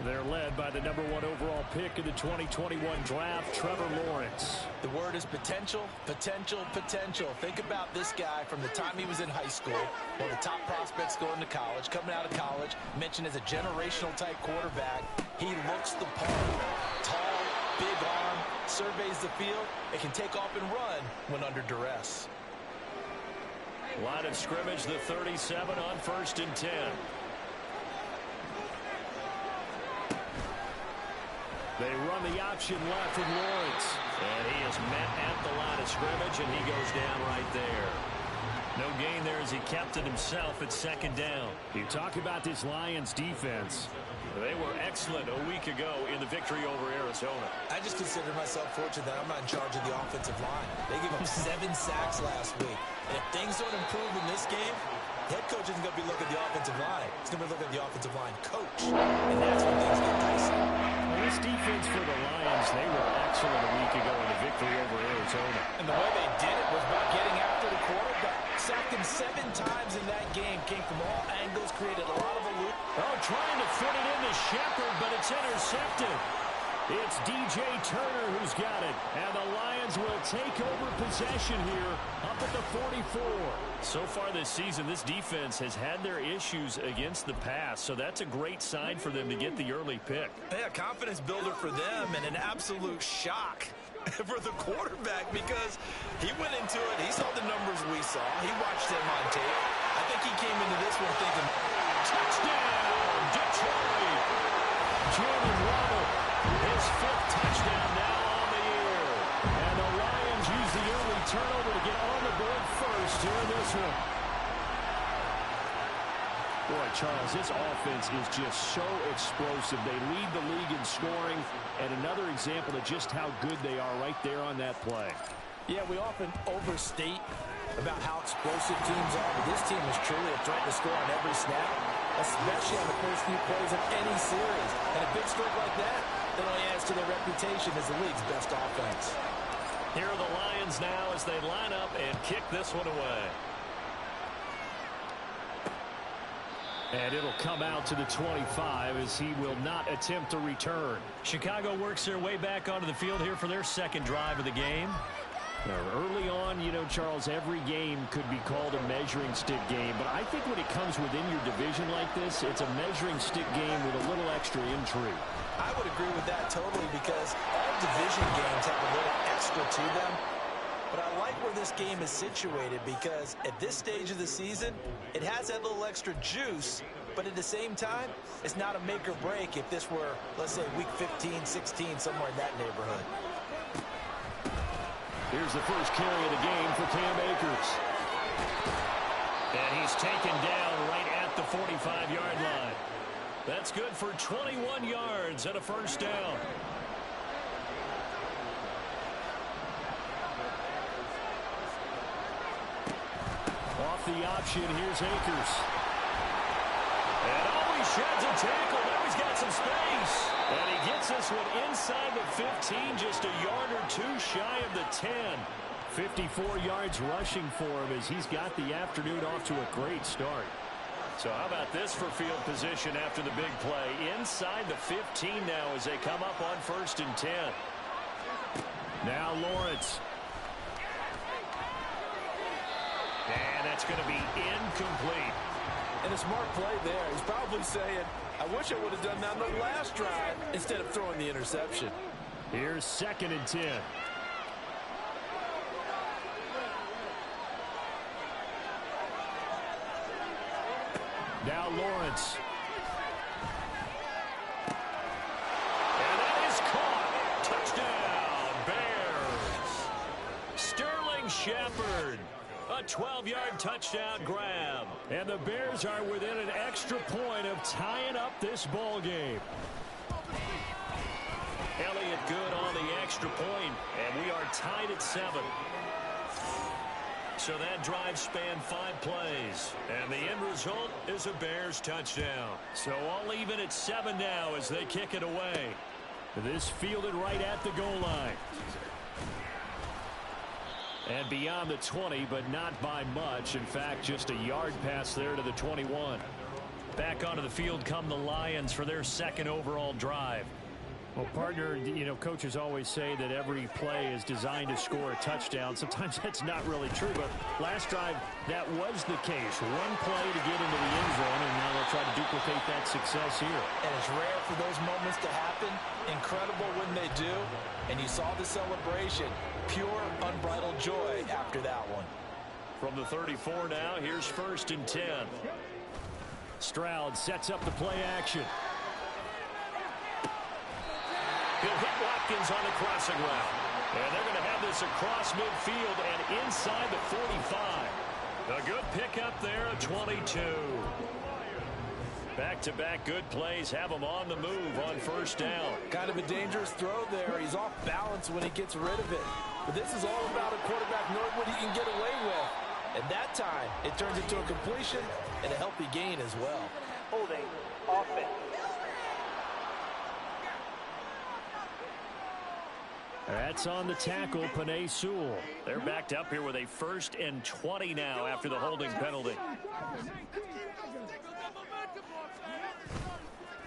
They're led by the number 1 overall pick in the 2021 draft, Trevor Lawrence. The word is potential, potential, potential. Think about this guy from the time he was in high school, one of the top prospects going to college, coming out of college, mentioned as a generational type quarterback. He looks the part. Tall, big arm, surveys the field, and can take off and run when under duress. Line of scrimmage, the 37 on 1st and 10. They run the option left with Lawrence. And he is met at the line of scrimmage, and he goes down right there. No gain there as he kept it himself at 2nd down. You talk about this Lions defense. They were excellent a week ago in the victory over Arizona. I just consider myself fortunate that I'm not in charge of the offensive line. They gave up 7 sacks last week. And if things don't improve in this game, head coach isn't going to be looking at the offensive line. He's going to be looking at the offensive line coach. And that's when things get dicey. Well, this defense for the Lions, they were excellent a week ago in the victory over Arizona. And the way they did it was by getting after the quarterback. Sacked him 7 times in that game. Came from all angles, created a lot of a loop. Oh, trying to fit it into Shepard, but it's intercepted. It's DJ Turner who's got it. And the Lions will take over possession here up at the 44. So far this season, this defense has had their issues against the pass, so that's a great sign for them to get the early pick. Yeah, confidence builder for them and an absolute shock for the quarterback because he went into it. He saw the numbers we saw. He watched them on tape. I think he came into this one thinking, touchdown, Detroit! Jalen Waddle, his 5th touchdown now on the year. And the Lions use the early turnover to get on the board first here in this one. Boy, Charles, this offense is just so explosive. They lead the league in scoring, and another example of just how good they are right there on that play. Yeah, we often overstate about how explosive teams are, but this team is truly a threat to score on every snap, especially on the first few plays of any series. And a big stroke like that only adds to their reputation as the league's best offense. Here are the Lions now as they line up and kick this one away. And it'll come out to the 25 as he will not attempt to return. Chicago works their way back onto the field here for their 2nd drive of the game. Now, early on, you know, Charles, every game could be called a measuring stick game. But I think when it comes within your division like this, it's a measuring stick game with a little extra intrigue. I would agree with that totally because all division games have a little extra to them. But I like where this game is situated because at this stage of the season, it has that little extra juice. But at the same time, it's not a make or break if this were, let's say, week 15, 16, somewhere in that neighborhood. Here's the first carry of the game for Cam Akers. And he's taken down right at at the 45-yard line. That's good for 21 yards and a first down. Off the option, here's Akers. And he sheds a tackle. Now he's got some space. And he gets this one inside the 15, just a yard or two shy of the 10. 54 yards rushing for him as he's got the afternoon off to a great start. So how about this for field position after the big play? Inside the 15 now as they come up on 1st and 10. Now Lawrence. And that's going to be incomplete. And a smart play there. He's probably saying, I wish I would have done that on the last drive instead of throwing the interception. Here's 2nd and 10. Now Lawrence. And that is caught. Touchdown, Bears. Sterling Shepard. A 12-yard touchdown grab. And the Bears are within an extra point of tying up this ball game. Elliott good on the extra point, and we are tied at 7. So that drive spanned 5 plays, and the end result is a Bears touchdown. So all even at 7 now as they kick it away. This fielded right at the goal line. And beyond the 20, but not by much. In fact, just a yard pass there to the 21. Back onto the field come the Lions for their 2nd overall drive. Well, partner, you know, coaches always say that every play is designed to score a touchdown. Sometimes that's not really true, but last drive, that was the case. One play to get into the end zone, and now they'll try to duplicate that success here. And it's rare for those moments to happen. Incredible when they do. And you saw the celebration. Pure, unbridled joy after that one. From the 34 now, here's 1st and 10. Stroud sets up the play action. He'll hit Watkins on the crossing route. And they're going to have this across midfield and inside the 45. A good pickup there at 22. Back-to-back good plays have him on the move on 1st down. Kind of a dangerous throw there. He's off balance when he gets rid of it. But this is all about a quarterback knowing what he can get away with. And that time, it turns into a completion and a healthy gain as well. Holding offense. That's on the tackle, Penei Sewell. They're backed up here with a 1st and 20 now after the holding penalty.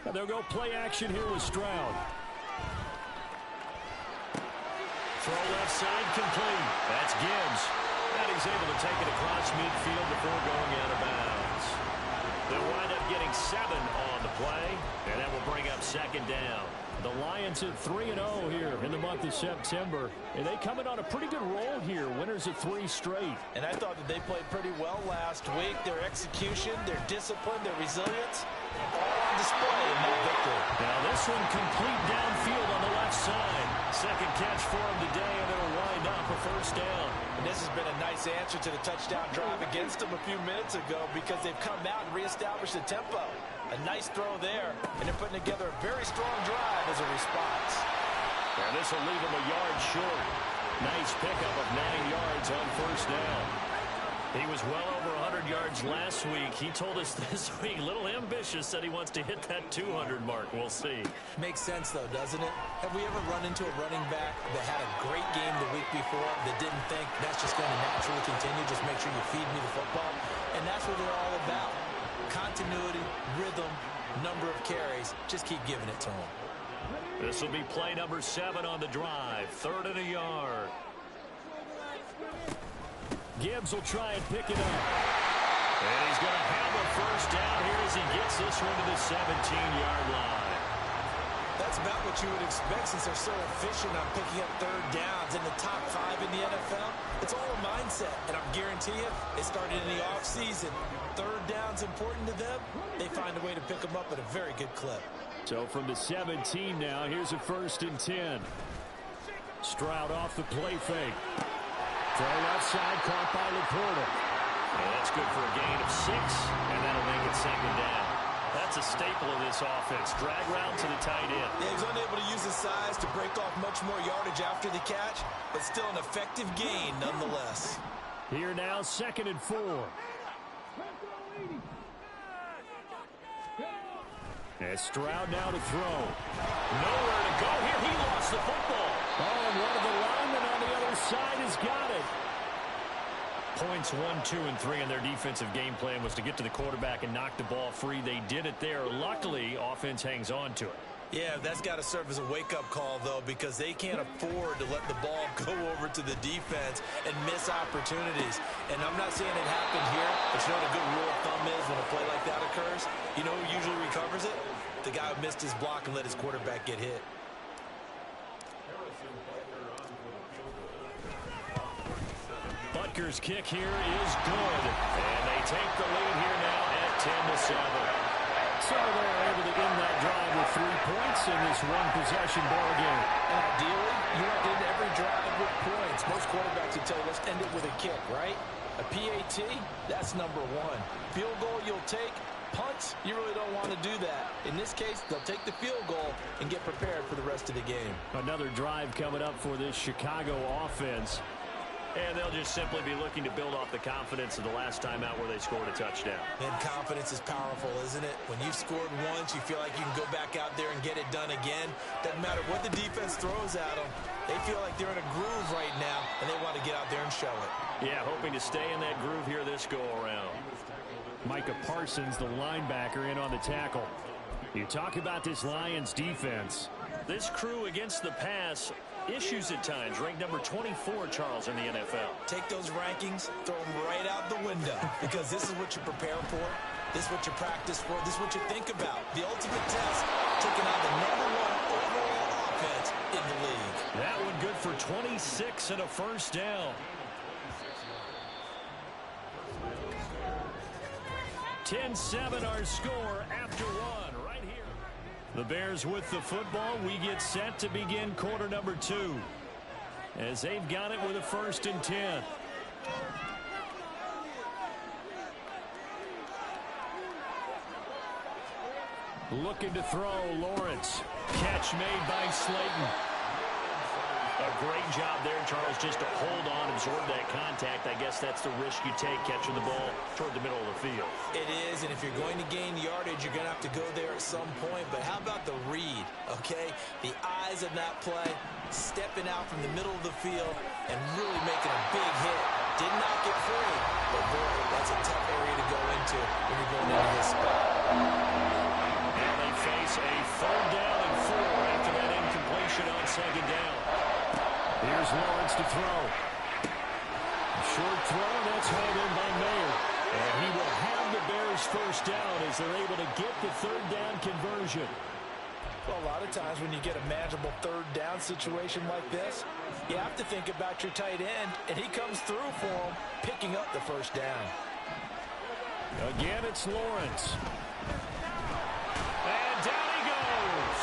And they'll go play action here with Stroud. Throw left side complete. That's Gibbs. And he's able to take it across midfield before going out of bounds. They'll wind up getting 7 on the play, and that will bring up 2nd down. The Lions at 3-0 here in the month of September. And they come in on a pretty good roll here. Winners of 3 straight. And I thought that they played pretty well last week. Their execution, their discipline, their resilience, all on display in that victory. Now this one complete downfield on the left side. 2nd catch for him today, and it'll wind up a 1st down. And this has been a nice answer to the touchdown drive against them a few minutes ago because they've come out and reestablished the tempo. A nice throw there, and they're putting together a very strong drive as a response. And this will leave them a yard short. Nice pickup of 9 yards on 1st down. He was well over 100 yards last week. He told us this week, a little ambitious, said he wants to hit that 200 mark. We'll see. Makes sense, though, doesn't it? Have we ever run into a running back that had a great game the week before that didn't think that's just going to naturally continue? Just make sure you feed me the football. And that's what they're all about. Continuity, rhythm, number of carries. Just keep giving it to them. This will be play number 7 on the drive. 3rd and a yard. Gibbs will try and pick it up. And he's going to have a 1st down here as he gets this one to the 17-yard line. That's about what you would expect since they're so efficient on picking up 3rd downs in the top 5 in the NFL. It's all a mindset, and I'm guarantee you, they started in the offseason. 3rd down's important to them. They find a way to pick them up at a very good clip. So from the 17 now, here's a 1st and 10. Stroud off the play fake. Throw left side, caught by Laporta. And that's good for a gain of 6, and that'll make it second down. That's a staple of this offense. Drag route to the tight end. Yeah, he's unable to use his size to break off much more yardage after the catch, but still an effective gain nonetheless. Here now, 2nd and 4. And Stroud now to throw. Nowhere to go here. He lost the football. Oh, and one of the linemen on the other side has got it. Points 1, 2, and 3 in their defensive game plan was to get to the quarterback and knock the ball free. They did it there. Luckily, offense hangs on to it. Yeah, that's got to serve as a wake-up call, though, because they can't afford to let the ball go over to the defense and miss opportunities. And I'm not saying it happened here, but you know what a good rule of thumb is when a play like that occurs? You know who usually recovers it? The guy who missed his block and let his quarterback get hit. Butker's kick here is good. And they take the lead here now at 10-7. So they're able to end that drive with 3 points in this one-possession ball game. And ideally, you want to end every drive with points. Most quarterbacks would tell you, let's end it with a kick, right? A PAT, that's number 1. Field goal you'll take. Punts, you really don't want to do that. In this case, they'll take the field goal and get prepared for the rest of the game. Another drive coming up for this Chicago offense. And they'll just simply be looking to build off the confidence of the last time out where they scored a touchdown. And confidence is powerful, isn't it? When you've scored once, you feel like you can go back out there and get it done again. Doesn't matter what the defense throws at them. They feel like they're in a groove right now, and they want to get out there and show it. Yeah, hoping to stay in that groove here this go-around. Micah Parsons, the linebacker, in on the tackle. You talk about this Lions defense. This crew against the pass, issues at times, ranked number 24, Charles, in the NFL. Take those rankings, throw them right out the window, because this is what you prepare for, this is what you practice for, this is what you think about. The ultimate test, taking on the number 1 overall offense in the league. That one good for 26 and a first down. 10-7 our score after 1 right here. The Bears with the football. We get set to begin quarter number 2 as they've got it with a 1st and 10. Looking to throw, Lawrence. Catch made by Slayton. A great job there, Charles, just to hold on, absorb that contact. I guess that's the risk you take, catching the ball toward the middle of the field. It is, and if you're going to gain yardage, you're going to have to go there at some point. But how about the read, okay? The eyes of that play, stepping out from the middle of the field and really making a big hit. Did not get free, but boy, that's a tough area to go into when you're going into this spot. Now they face a 3rd down and 4 after that incompletion on 2nd down. Here's Lawrence to throw. Short throw, that's hauled in by Mayer. And he will have the Bears 1st down as they're able to get the 3rd down conversion. Well, a lot of times when you get a manageable 3rd down situation like this, you have to think about your tight end, and he comes through for him, picking up the 1st down. Again, it's Lawrence. And down he goes.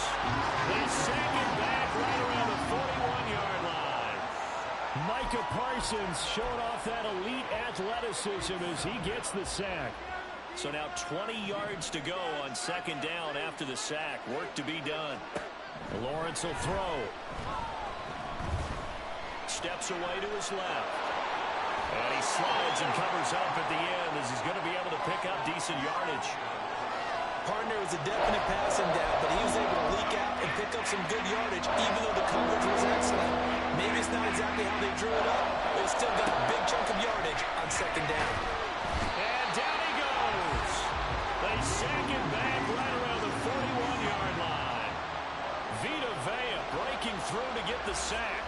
They sack it back right around the 41-yard line. Micah Parsons showing off that elite athleticism as he gets the sack. So now 20 yards to go on 2nd down after the sack. Work to be done. Lawrence will throw. Steps away to his left. And he slides and covers up at the end as he's going to be able to pick up decent yardage. Partner was a definite passing down, but he was able to leak out and pick up some good yardage, even though the coverage was excellent. Maybe it's not exactly how they drew it up, but it's still got a big chunk of yardage on 2nd down. And down he goes. They sack him back right around the 41-yard line. Vita Vea breaking through to get the sack.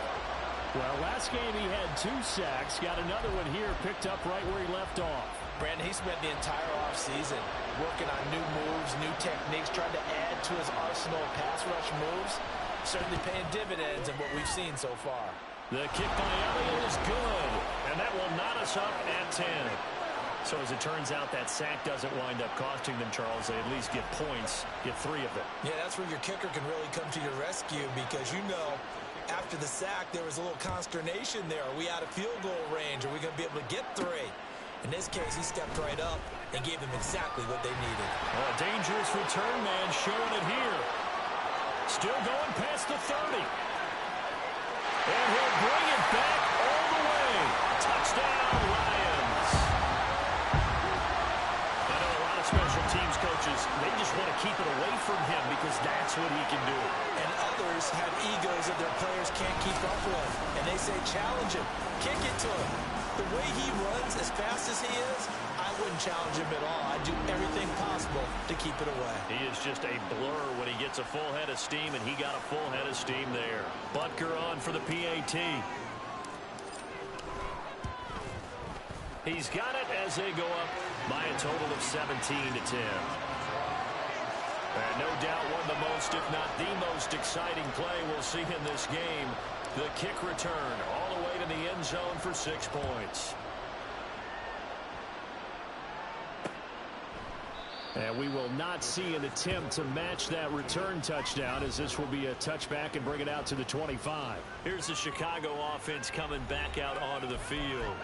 Well, last game he had 2 sacks. Got another one here, picked up right where he left off. Brandon, he spent the entire offseason working on new moves, new techniques, trying to add to his arsenal of pass rush moves. Certainly paying dividends in what we've seen so far. The kick by Elliott is good, and that will knot us up at 10. So as it turns out, that sack doesn't wind up costing them, Charles. They at least get points, get 3 of them. Yeah, that's where your kicker can really come to your rescue because, you know, after the sack, there was a little consternation there. Are we out of field goal range? Are we going to be able to get 3? In this case, he stepped right up and gave them exactly what they needed. A dangerous return man showing it here. Still going past the 30. And he'll bring it back all the way. Touchdown, Lions. I know a lot of special teams coaches, they just want to keep it away from him because that's what he can do. And others have egos that their players can't keep up with. And they say, challenge him. Kick it to him. The way he runs as fast as he is, I wouldn't challenge him at all. I'd do everything possible to keep it away. He is just a blur when he gets a full head of steam, and he got a full head of steam there. Butker on for the PAT. He's got it as they go up by a total of 17-10. And no doubt one of the most, if not the most exciting play we'll see in this game. The kick return all the way to the end zone for 6 points. And we will not see an attempt to match that return touchdown, as this will be a touchback and bring it out to the 25. Here's the Chicago offense coming back out onto the field.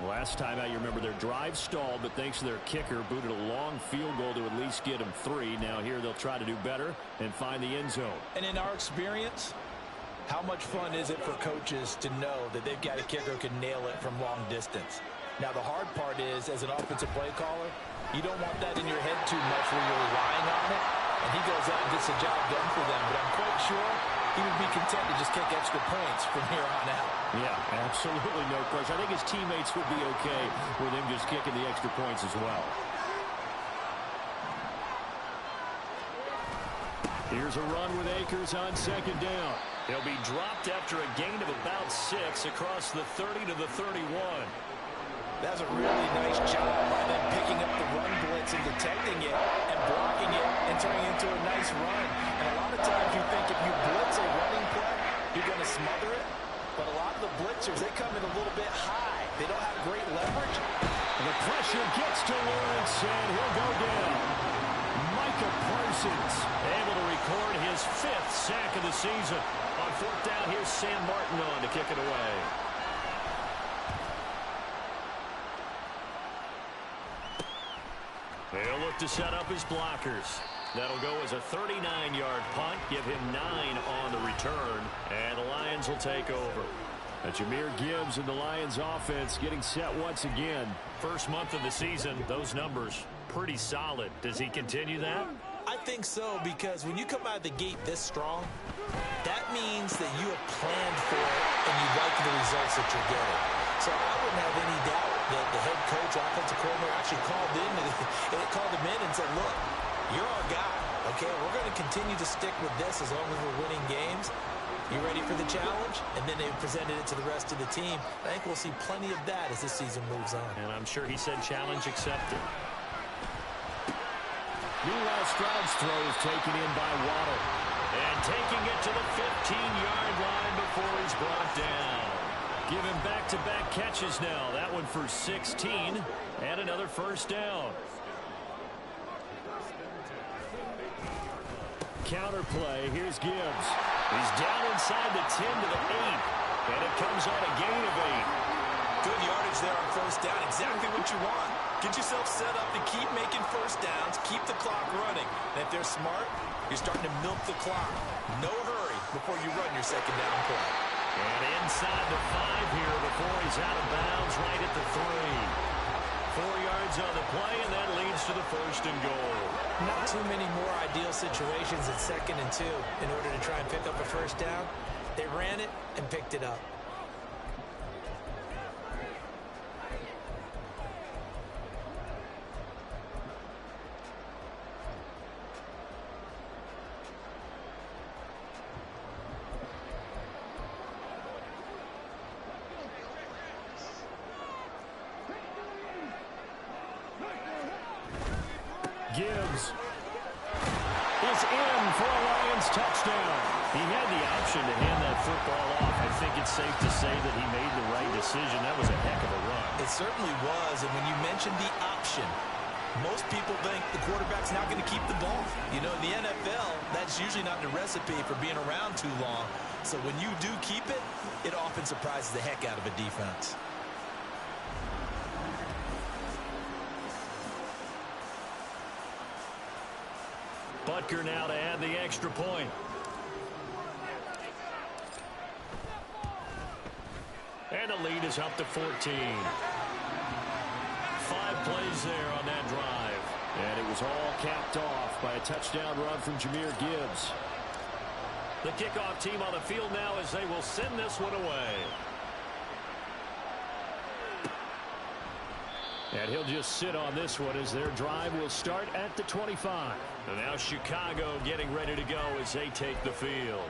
Last time out, you remember their drive stalled, but thanks to their kicker, booted a long field goal to at least get them 3. Now here they'll try to do better and find the end zone. And in our experience, how much fun is it for coaches to know that they've got a kicker who can nail it from long distance? Now, the hard part is, as an offensive play caller, you don't want that in your head too much where you're relying on it. And he goes out and gets the job done for them. But I'm quite sure he would be content to just kick extra points from here on out. Yeah, absolutely no question. I think his teammates would be okay with him just kicking the extra points as well. Here's a run with Akers on 2nd down. He'll be dropped after a gain of about 6 across the 30 to the 31. That's a really nice job by them picking up the run blitz and detecting it and blocking it and turning it into a nice run. And a lot of times you think if you blitz a running play, you're going to smother it. But a lot of the blitzers, they come in a little bit high. They don't have great leverage. And the pressure gets to Lawrence, and he'll go down. Micah Parsons able to record his 5th sack of the season. On 4th down, here's Sam Martin on to kick it away. They'll look to set up his blockers. That'll go as a 39-yard punt. Give him 9 on the return. And the Lions will take over. And Jahmyr Gibbs and the Lions offense getting set once again. First month of the season, those numbers pretty solid. Does he continue that? I think so, because when you come out of the gate this strong, that means that you have planned for it and you like the results that you're getting. So I wouldn't have any doubt that the head coach, offensive coordinator, actually called him in and said, look, you're our guy, okay? We're going to continue to stick with this as long as we're winning games. You ready for the challenge? And then they presented it to the rest of the team. I think we'll see plenty of that as this season moves on. And I'm sure he said challenge accepted. Meanwhile, Stroud's throw is taken in by Waddle. And taking it to the 15-yard line before he's brought down. Give him back-to-back catches now. That one for 16 and another first down. Counter play. Here's Gibbs. He's down inside the 10 to the 8. And it comes on a gain of 8. Good yardage there on first down. Exactly what you want. Get yourself set up to keep making first downs. Keep the clock running. And if they're smart, you're starting to milk the clock. No hurry before you run your second down play. And inside the 5 here before he's out of bounds right at the 3. 4 yards on the play, and that leads to the 1st and goal. Not too many more ideal situations at 2nd and 2 in order to try and pick up a first down. They ran it and picked it up. Gibbs is in for a Lions touchdown. He had the option to hand that football off. I think it's safe to say that he made the right decision. That was a heck of a run. It certainly was, and when you mentioned the option, most people think the quarterback's not going to keep the ball. You know, in the NFL, that's usually not the recipe for being around too long. So when you do keep it, it often surprises the heck out of a defense. Butker now to add the extra point. And the lead is up to 14. 5 plays there on that drive. And it was all capped off by a touchdown run from Jahmyr Gibbs. The kickoff team on the field now as they will send this one away. And he'll just sit on this one as their drive will start at the 25. And now Chicago getting ready to go as they take the field.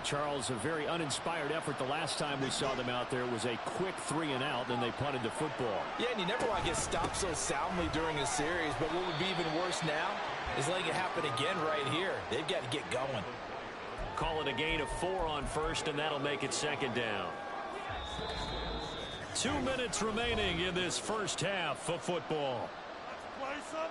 Charles, a very uninspired effort the last time we saw them out there. It was a quick 3-and-out, then they punted the football. Yeah, and you never want to get stopped so soundly during a series, but what would be even worse now is letting it happen again right here. They've got to get going. Call it a gain of 4 on first, and that'll make it second down. 2 minutes remaining in this first half of football. Play some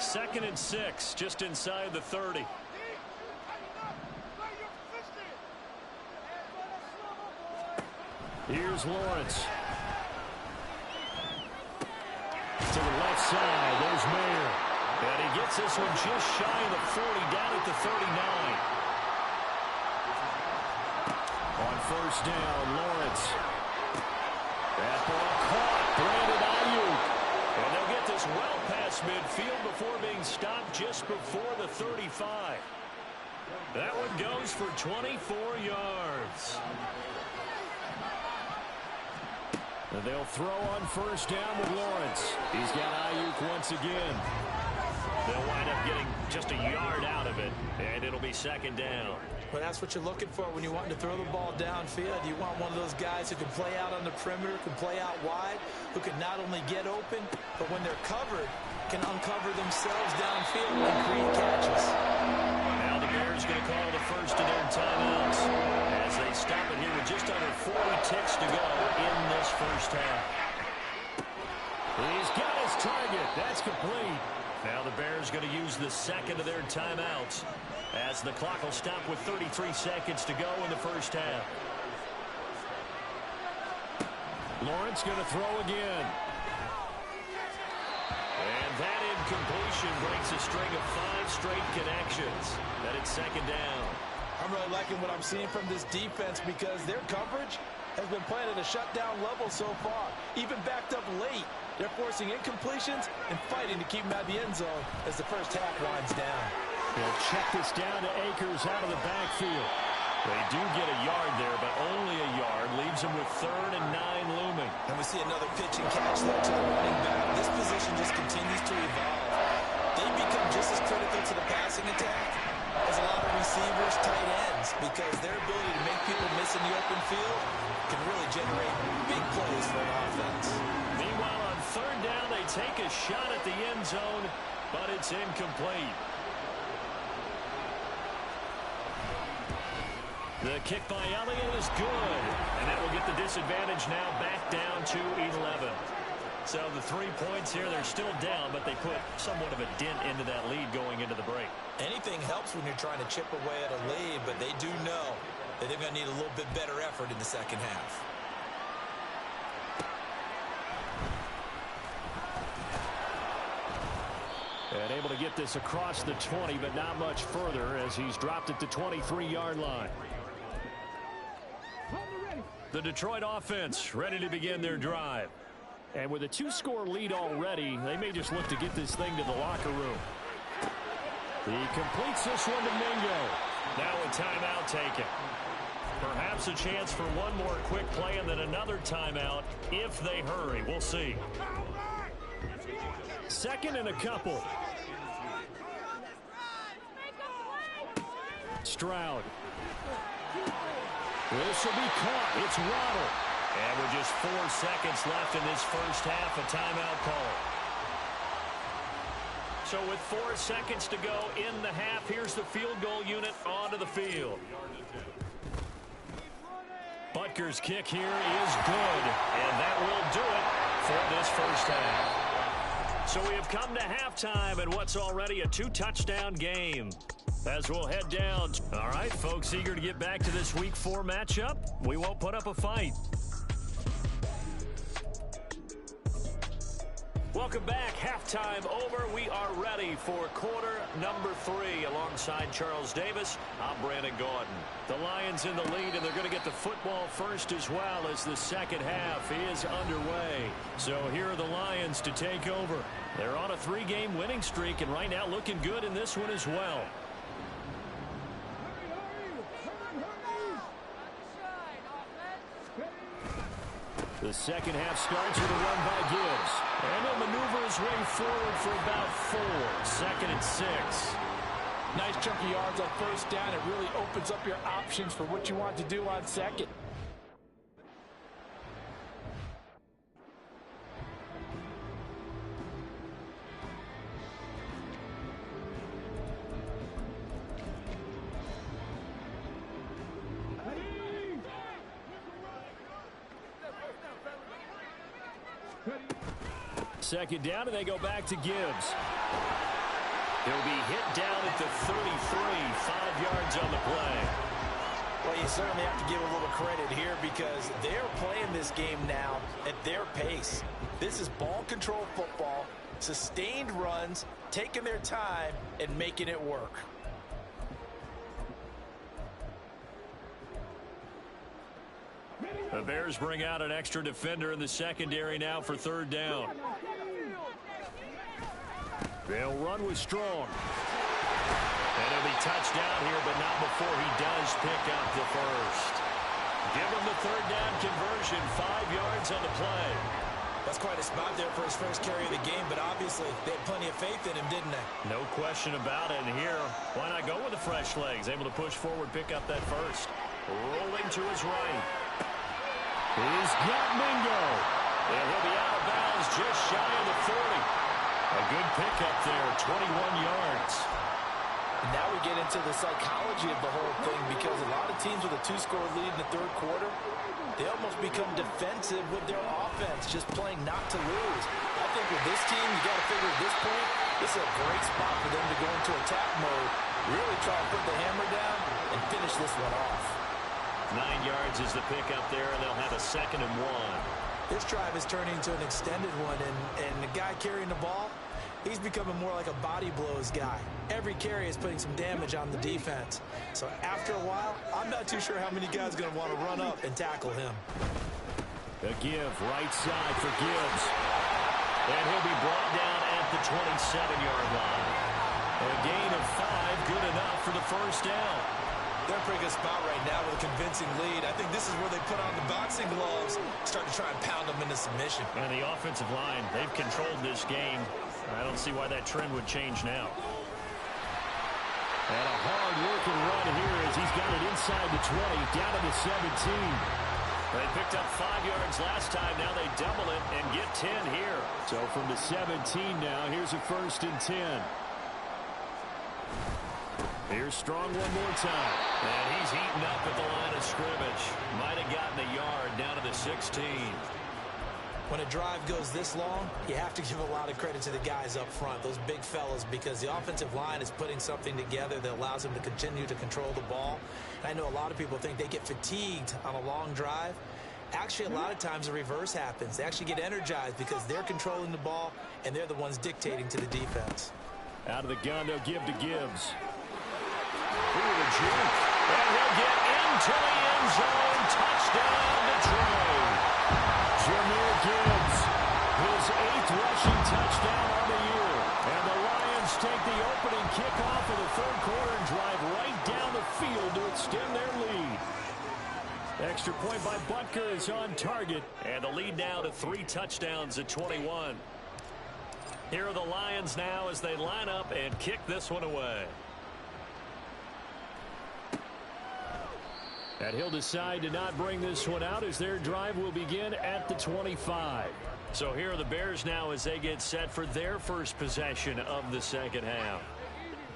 Second and 6, just inside the 30. Here's Lawrence. To the left side, there's Mayer. And he gets this one just shy of the 40, down at the 39. On first down, Lawrence. That ball caught. Brandon Ayuk. And they'll get this well past midfield before being stopped just before the 35. That one goes for 24 yards. And they'll throw on first down with Lawrence. He's got Ayuk once again. They'll wind up getting just a yard out of it, and it'll be second down. Well, that's what you're looking for when you're wanting to throw the ball downfield. You want one of those guys who can play out on the perimeter, can play out wide, who can not only get open, but when they're covered, can uncover themselves downfield and create catches. Now the Bears going to call the first of their timeouts as they stop it here with just under 40 ticks to go in this first half. He's got his target. That's complete. Now the Bears going to use the second of their timeouts as the clock will stop with 33 seconds to go in the first half. Lawrence going to throw again. And that incompletion breaks a string of 5 straight connections. That it's second down. I'm really liking what I'm seeing from this defense because their coverage has been playing at a shutdown level so far. Even backed up late, they're forcing incompletions and fighting to keep them out of the end zone as the first half winds down. They'll check this down to Akers out of the backfield. They do get a yard there, but only a yard. Leaves them with 3rd and 9 looming. And we see another pitch and catch there to the running back. This position just continues to evolve. They become just as critical to the passing attack as a lot of receivers, tight ends, because their ability to make people miss in the open field can really generate big plays for an offense. Meanwhile, on 3rd down, they take a shot at the end zone, but it's incomplete. The kick by Elliott is good, and that will get the disadvantage now back down to 11. So the 3 points here, they're still down, but they put somewhat of a dent into that lead going into the break. Anything helps when you're trying to chip away at a lead, but they do know that they're going to need a little bit better effort in the second half. And able to get this across the 20, but not much further as he's dropped at the 23-yard line. The Detroit offense ready to begin their drive. And with a 2-score lead already, they may just look to get this thing to the locker room. He completes this one to Mingo. Now a timeout taken. Perhaps a chance for one more quick play and then another timeout if they hurry. We'll see. 2nd and a couple. Stroud. This will be caught. It's Waddle. And with just 4 seconds left in this first half, a timeout call. So with 4 seconds to go in the half, here's the field goal unit onto the field. Butker's kick here is good, and that will do it for this first half. So we have come to halftime in what's already a 2-touchdown game. As we'll head down. All right, folks, eager to get back to this Week 4 matchup. We won't put up a fight. Welcome back. Halftime over. We are ready for quarter number 3. Alongside Charles Davis, I'm Brandon Gaudin. The Lions in the lead, and they're going to get the football first as well as the second half is underway. So here are the Lions to take over. They're on a 3-game winning streak, and right now looking good in this one as well. The second half starts with a run by Gibbs. And he'll maneuver his way forward for about 4. 2nd and 6. Nice chunk of yards on first down. It really opens up your options for what you want to do on second. Second down, and they go back to Gibbs. He'll be hit down at the 33, 5 yards on the play. Well, you certainly have to give a little credit here because they're playing this game now at their pace. This is ball control football, sustained runs, taking their time, and making it work. The Bears bring out an extra defender in the secondary now for 3rd down. They'll run with Strong. And he'll be touched down here, but not before he does pick up the first. Give him the 3rd down conversion, 5 yards on the play. That's quite a spot there for his first carry of the game, but obviously they had plenty of faith in him, didn't they? No question about it. And here, why not go with the fresh legs? Able to push forward, pick up that first. Rolling to his right. He's got Mingo. And he'll be out of bounds just shy of the 40. A good pickup there, 21 yards. Now we get into the psychology of the whole thing because a lot of teams with a 2-score lead in the 3rd quarter, they almost become defensive with their offense, just playing not to lose. I think with this team, you got to figure at this point, this is a great spot for them to go into attack mode, really try to put the hammer down and finish this one off. 9 yards is the pickup there, and they'll have a 2nd and 1. This drive is turning into an extended one, and the guy carrying the ball, he's becoming more like a body blows guy. Every carry is putting some damage on the defense. So after a while, I'm not too sure how many guys are going to want to run up and tackle him. The give, right side for Gibbs. And he'll be brought down at the 27-yard line. A gain of 5, good enough for the first down. They're in a pretty good spot right now with a convincing lead. I think this is where they put on the boxing gloves, start to try and pound them into submission. And the offensive line, they've controlled this game. I don't see why that trend would change now. And a hard-working run here as he's got it inside the 20, down to the 17. They picked up 5 yards last time. Now they double it and get 10 here. So from the 17 now, here's a 1st and 10. Here's Strong one more time. And he's heating up at the line of scrimmage. Might have gotten a yard down to the 16. When a drive goes this long, you have to give a lot of credit to the guys up front, those big fellas, because the offensive line is putting something together that allows them to continue to control the ball. And I know a lot of people think they get fatigued on a long drive. Actually, a lot of times the reverse happens. They actually get energized because they're controlling the ball, and they're the ones dictating to the defense. Out of the gun, they'll give to Gibbs. Ooh, the juke. And he'll get into the end zone. Touchdown, Detroit. Jahmyr Gibbs, his 8th rushing touchdown on the year. And the Lions take the opening kickoff of the 3rd quarter and drive right down the field to extend their lead. Extra point by Butker is on target. And the lead now to 3 touchdowns at 21. Here are the Lions now as they line up and kick this one away. And he'll decide to not bring this one out as their drive will begin at the 25. So here are the Bears now as they get set for their first possession of the second half.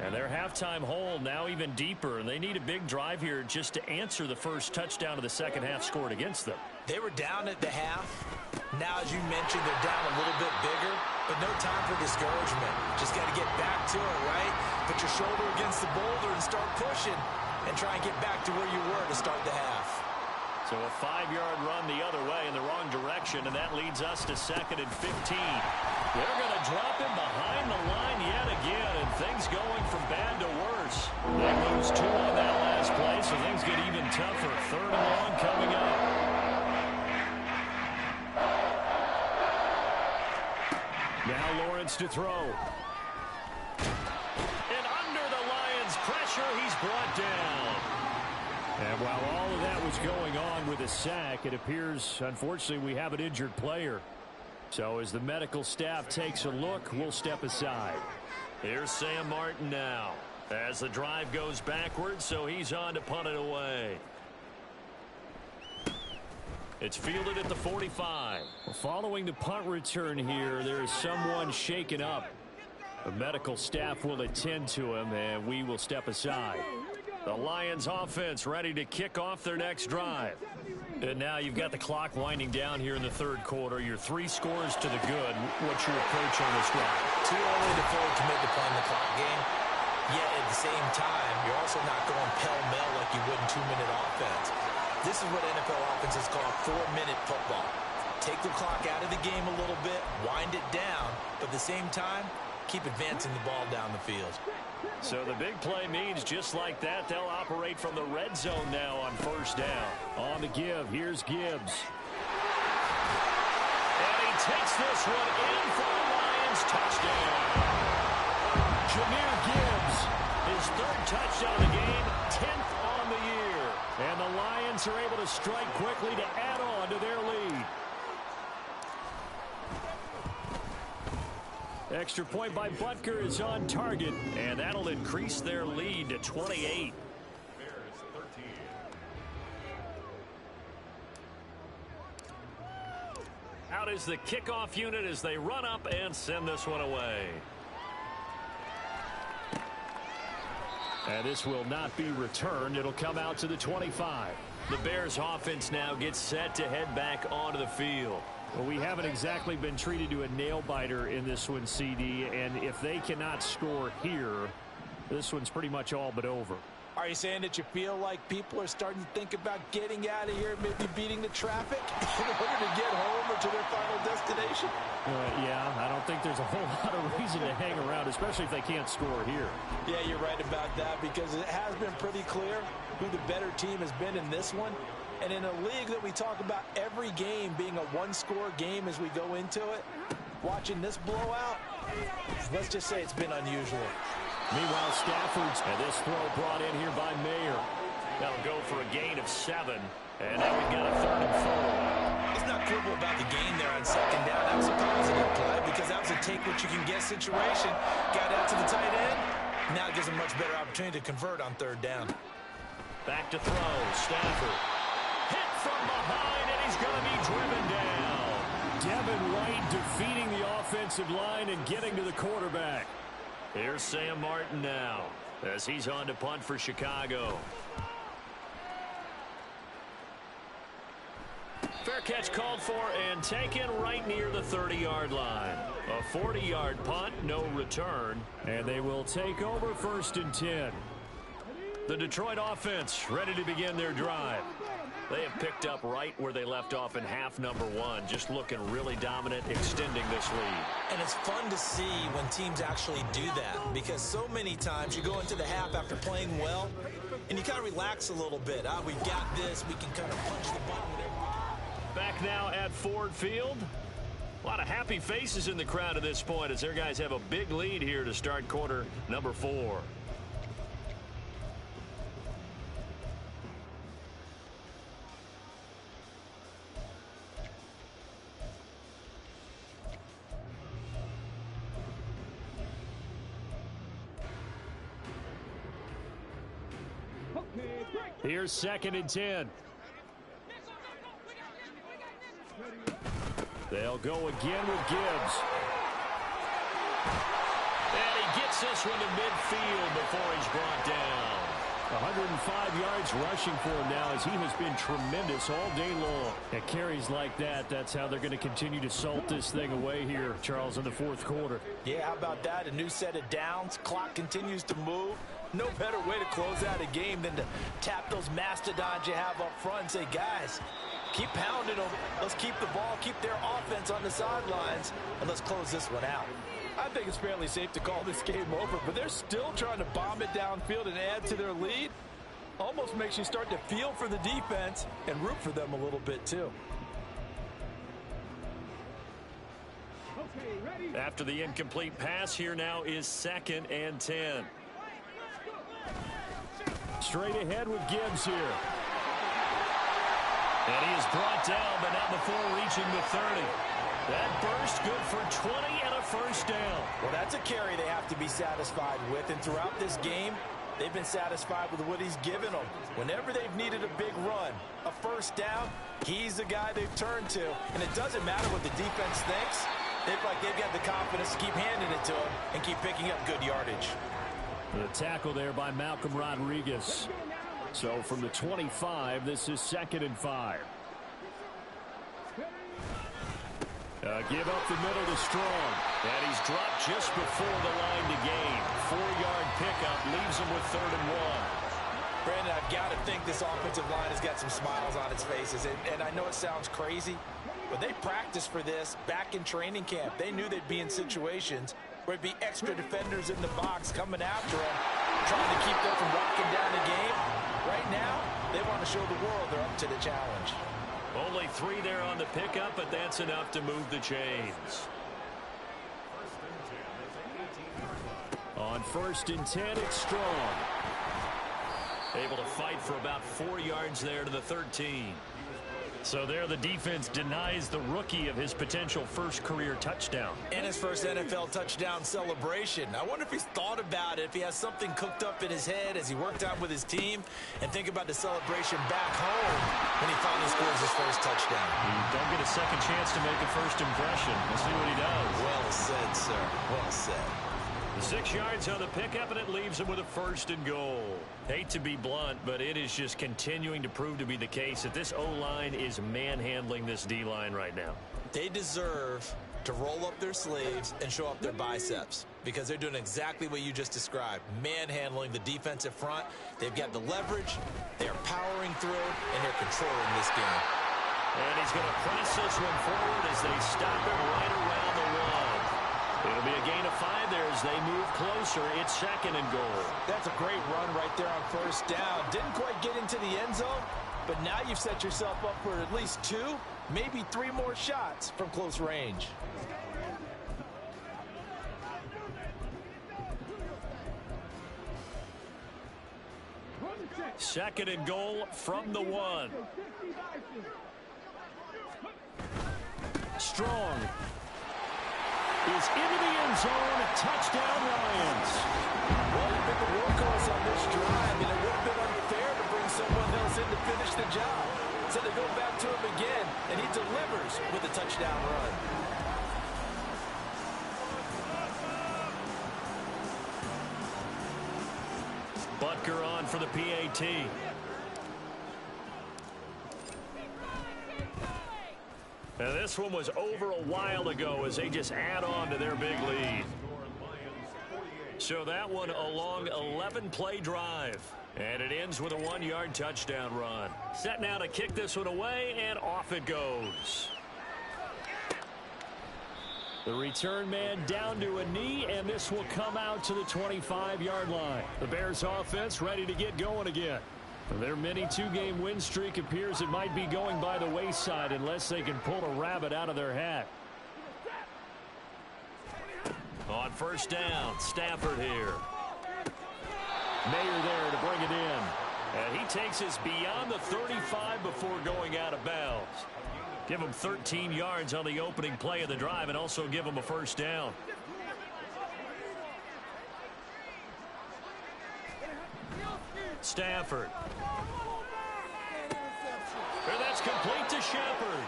And their halftime hole now even deeper. And they need a big drive here just to answer the first touchdown of the second half scored against them. They were down at the half. Now, as you mentioned, they're down a little bit bigger, but no time for discouragement. Just got to get back to it, right? Put your shoulder against the boulder and start pushing and try and get back to where you were to start the half. So a 5-yard run the other way in the wrong direction, and that leads us to 2nd and 15. They're going to drop him behind the line yet again, and things going from bad to worse. They lose 2 on that last play, so things get even tougher. 3rd and long coming up. Now Lawrence to throw. And under the Lions' pressure, he's brought down. And while all of that was going on with a sack, it appears, unfortunately, we have an injured player. So as the medical staff takes a look, we'll step aside. Here's Sam Martin now as the drive goes backwards, so he's on to punt it away. It's fielded at the 45. Following the punt return here, there is someone shaken up. The medical staff will attend to him, and we will step aside. The Lions offense ready to kick off their next drive. And now you've got the clock winding down here in the 3rd quarter. You're 3 scores to the good. What's your approach on this drive? Too early to fully commit to playing the clock game. Yet at the same time, you're also not going pell-mell like you would in 2-minute offense. This is what NFL offenses call 4-minute football. Take the clock out of the game a little bit, wind it down, but at the same time, keep advancing the ball down the field. So the big play means just like that, they'll operate from the red zone now on 1st down. On the give, here's Gibbs. And he takes this one in for the Lions. Touchdown. Jahmyr Gibbs, his 3rd touchdown of the game, 10th on the year. And the Lions are able to strike quickly to add on to their lead. Extra point by Butker is on target, and that'll increase their lead to 28. Out is the kickoff unit as they run up and send this one away. And this will not be returned. It'll come out to the 25. The Bears offense now gets set to head back onto the field. Well, we haven't exactly been treated to a nail-biter in this one, CD, and if they cannot score here, this one's pretty much all but over. Are you saying that you feel like people are starting to think about getting out of here, maybe beating the traffic in order to get home or to their final destination? Yeah, I don't think there's a whole lot of reason to hang around, especially if they can't score here. Yeah, you're right about that, because it has been pretty clear who the better team has been in this one. And in a league that we talk about every game being a 1-score game as we go into it, watching this blowout, let's just say it's been unusual. Meanwhile, Stafford's, and this throw brought in here by Mayer. That'll go for a gain of 7. And now we've got a 3rd and 4. Let's not quibble about the gain there on 2nd down. That was a positive play because that was a take-what-you-can-get situation. Got out to the tight end. Now it gives a much better opportunity to convert on 3rd down. Back to throw. Stafford. Hit from behind, and he's going to be driven down. Devin White defeating the offensive line and getting to the quarterback. Here's Sam Martin now as he's on to punt for Chicago. Fair catch called for and taken right near the 30-yard line. A 40-yard punt, no return, and they will take over 1st and 10. The Detroit offense ready to begin their drive. They have picked up right where they left off in half number 1, just looking really dominant, extending this lead. And it's fun to see when teams actually do that, because so many times you go into the half after playing well, and you kind of relax a little bit. We've got this. We can kind of punch the button. Back now at Ford Field. A lot of happy faces in the crowd at this point as their guys have a big lead here to start quarter number 4. Here's 2nd and 10. They'll go again with Gibbs. And he gets this one to midfield before he's brought down. 105 yards rushing for him now, as he has been tremendous all day long. At carries like that, that's how they're going to continue to salt this thing away here, Charles, in the fourth quarter. Yeah, how about that? A new set of downs. Clock continues to move. No better way to close out a game than to tap those mastodons you have up front and say, guys, keep pounding them. Let's keep the ball, keep their offense on the sidelines, and let's close this one out. I think it's fairly safe to call this game over, but they're still trying to bomb it downfield and add to their lead. Almost makes you start to feel for the defense and root for them a little bit too. After the incomplete pass, here now is 2nd and 10. Straight ahead with Gibbs here. And he is brought down, but not before reaching the 30. That burst good for 20 and a first down. Well, that's a carry they have to be satisfied with. And throughout this game, they've been satisfied with what he's given them. Whenever they've needed a big run, a first down, he's the guy they've turned to. And it doesn't matter what the defense thinks. They've got the confidence to keep handing it to him and keep picking up good yardage. The tackle there by Malcolm Rodriguez. So from the 25, this is 2nd and 5. Give up the middle to Strong. And he's dropped just before the line to gain. 4-yard pickup leaves him with 3rd and 1. Brandon, I've got to think this offensive line has got some smiles on its faces. And I know it sounds crazy, but they practiced for this back in training camp. They knew they'd be in situations where it'd be extra defenders in the box coming after them, trying to keep them from locking down the game. Right now, they want to show the world they're up to the challenge. Only 3 there on the pickup, but that's enough to move the chains. On 1st and 10, it's Strong. Able to fight for about 4 yards there to the 13. So there the defense denies the rookie of his potential first career touchdown. And his first NFL touchdown celebration. I wonder if he's thought about it, if he has something cooked up in his head as he worked out with his team, and think about the celebration back home when he finally scores his first touchdown. You don't get a second chance to make a first impression. We'll see what he does. Well said, sir. Well said. 6 yards on the pickup, and it leaves him with a 1st and goal. Hate to be blunt, but it is just continuing to prove to be the case that this O-line is manhandling this D-line right now. They deserve to roll up their sleeves and show up their biceps because they're doing exactly what you just described, manhandling the defensive front. They've got the leverage, they're powering through, and they're controlling this game. And he's going to press this one forward as they stop him right around the 1. It'll be a gain of 5 there as they move closer. It's 2nd and goal. That's a great run right there on first down. Didn't quite get into the end zone, but now you've set yourself up for at least 2, maybe 3 more shots from close range. Second and goal from the 1. Strong is into the end zone. Touchdown, Lions. Well, they've been the workhorse on this drive, and it would have been unfair to bring someone else in to finish the job. So they go back to him again, and he delivers with a touchdown run. Butker on for the PAT. Now this one was over a while ago as they just add on to their big lead. So that one a long 11-play drive. And it ends with a 1-yard touchdown run. Set now to kick this one away, and off it goes. The return man down to a knee, and this will come out to the 25-yard line. The Bears offense ready to get going again. Their mini 2-game win streak appears it might be going by the wayside unless they can pull a rabbit out of their hat. On first down, Stafford here. Mayer there to bring it in. And he takes us beyond the 35 before going out of bounds. Give him 13 yards on the opening play of the drive and also give him a first down. Stafford. And that's complete to Shepard.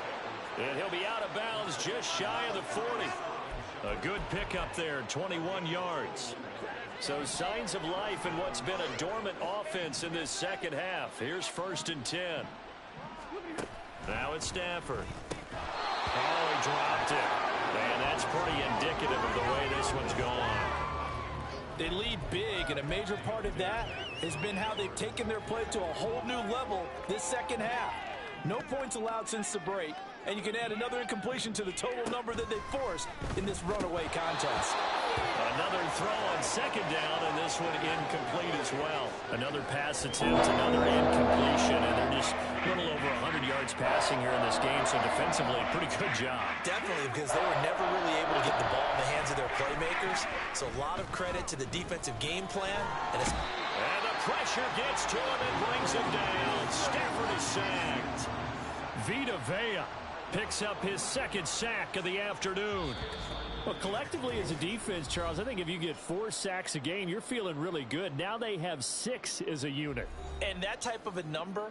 And he'll be out of bounds just shy of the 40. A good pickup there, 21 yards. So signs of life in what's been a dormant offense in this second half. Here's 1st and 10. Now it's Stafford. Oh, he dropped it. Man, that's pretty indicative of the way this one's gone. They lead big, and a major part of that has been how they've taken their play to a whole new level this second half. No points allowed since the break, and you can add another incompletion to the total number that they forced in this runaway contest. Another throw on 2nd down, and this one incomplete as well. Another pass attempt, another incompletion, and they're just a little over 100 yards passing here in this game, so defensively, pretty good job. Definitely, because they were never really able to get the ball in the hands of their playmakers, so a lot of credit to the defensive game plan. And the pressure gets to him and brings him down. Stafford is sacked. Vita Vea picks up his 2nd sack of the afternoon. Well, collectively as a defense, Charles, I think if you get 4 sacks a game, you're feeling really good. Now they have 6 as a unit. And that type of a number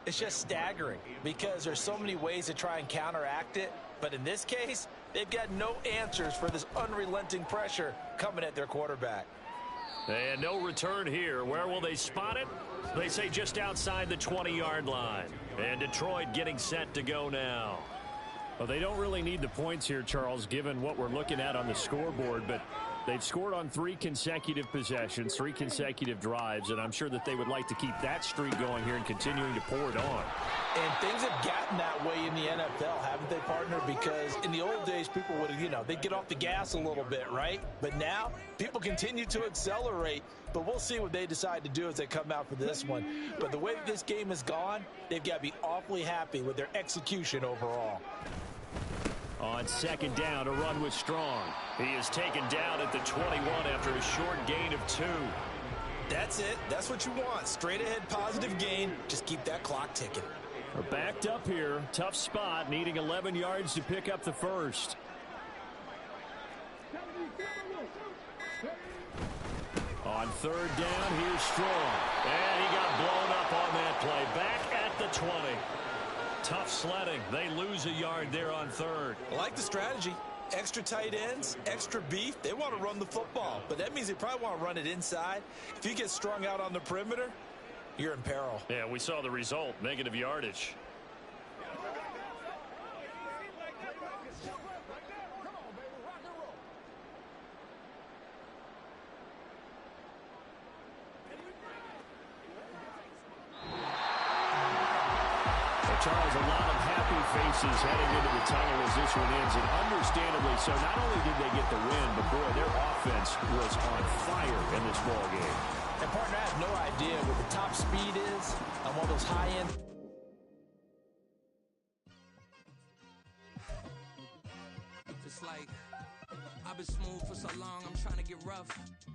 is just staggering because there's so many ways to try and counteract it. But in this case, they've got no answers for this unrelenting pressure coming at their quarterback. And no return here. Where will they spot it? They say just outside the 20-yard line. And Detroit getting set to go now. Well, they don't really need the points here, Charles, given what we're looking at on the scoreboard, but they've scored on 3 consecutive possessions, 3 consecutive drives, and I'm sure that they would like to keep that streak going here and continuing to pour it on. And things have gotten that way in the NFL, haven't they, partner? Because in the old days, people would, they'd get off the gas a little bit, right? But now, people continue to accelerate. But we'll see what they decide to do as they come out for this one. But the way this game has gone, they've got to be awfully happy with their execution overall. On 2nd down, a run with Strong. He is taken down at the 21 after a short gain of 2. That's it. That's what you want. Straight ahead positive gain. Just keep that clock ticking. We're backed up here. Tough spot, needing 11 yards to pick up the 1st. On 3rd down, here's Strong. And he got blown up on that play. Back at the 20. Tough sledding. They lose a yard there on 3rd. I like the strategy. Extra tight ends, extra beef. They want to run the football, but that means they probably want to run it inside. If you get strung out on the perimeter, you're in peril. Yeah, we saw the result. Negative yardage. Charles, a lot of happy faces heading into the tunnel as this one ends, and understandably so. Not only did they get the win, but boy, their offense was on fire in this ball game. And partner, I have no idea what the top speed is on one of those high-end. It's like I've been smooth for so long, I'm trying to get rough.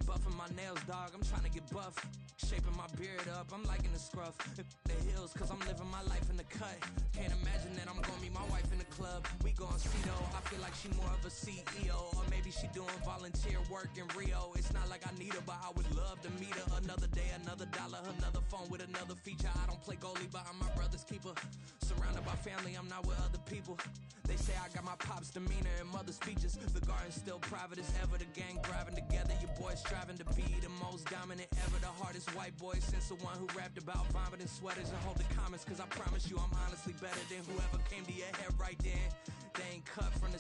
Buffing my nails, dog, I'm trying to get buff. Shaping my beard up, I'm liking the scruff. The hills, cause I'm living my life in the cut. Can't imagine that I'm gonna meet my wife in the club. We gon' see though, I feel like she more of a CEO. Or maybe she doing volunteer work in Rio. It's not like I need her, but I would love to meet her. Another day, another dollar, another phone with another feature. I don't play goalie, but I'm my brother's keeper. Surrounded by family, I'm not with other people. They say I got my pop's demeanor and mother's features. The garden's still private as ever. The gang thriving together. Your boy striving to be the most dominant ever. The hardest white boy since the one who rapped about vomiting sweaters and hold the comments. Cause I promise you I'm honestly better than whoever came to your head right then. They ain't cut from the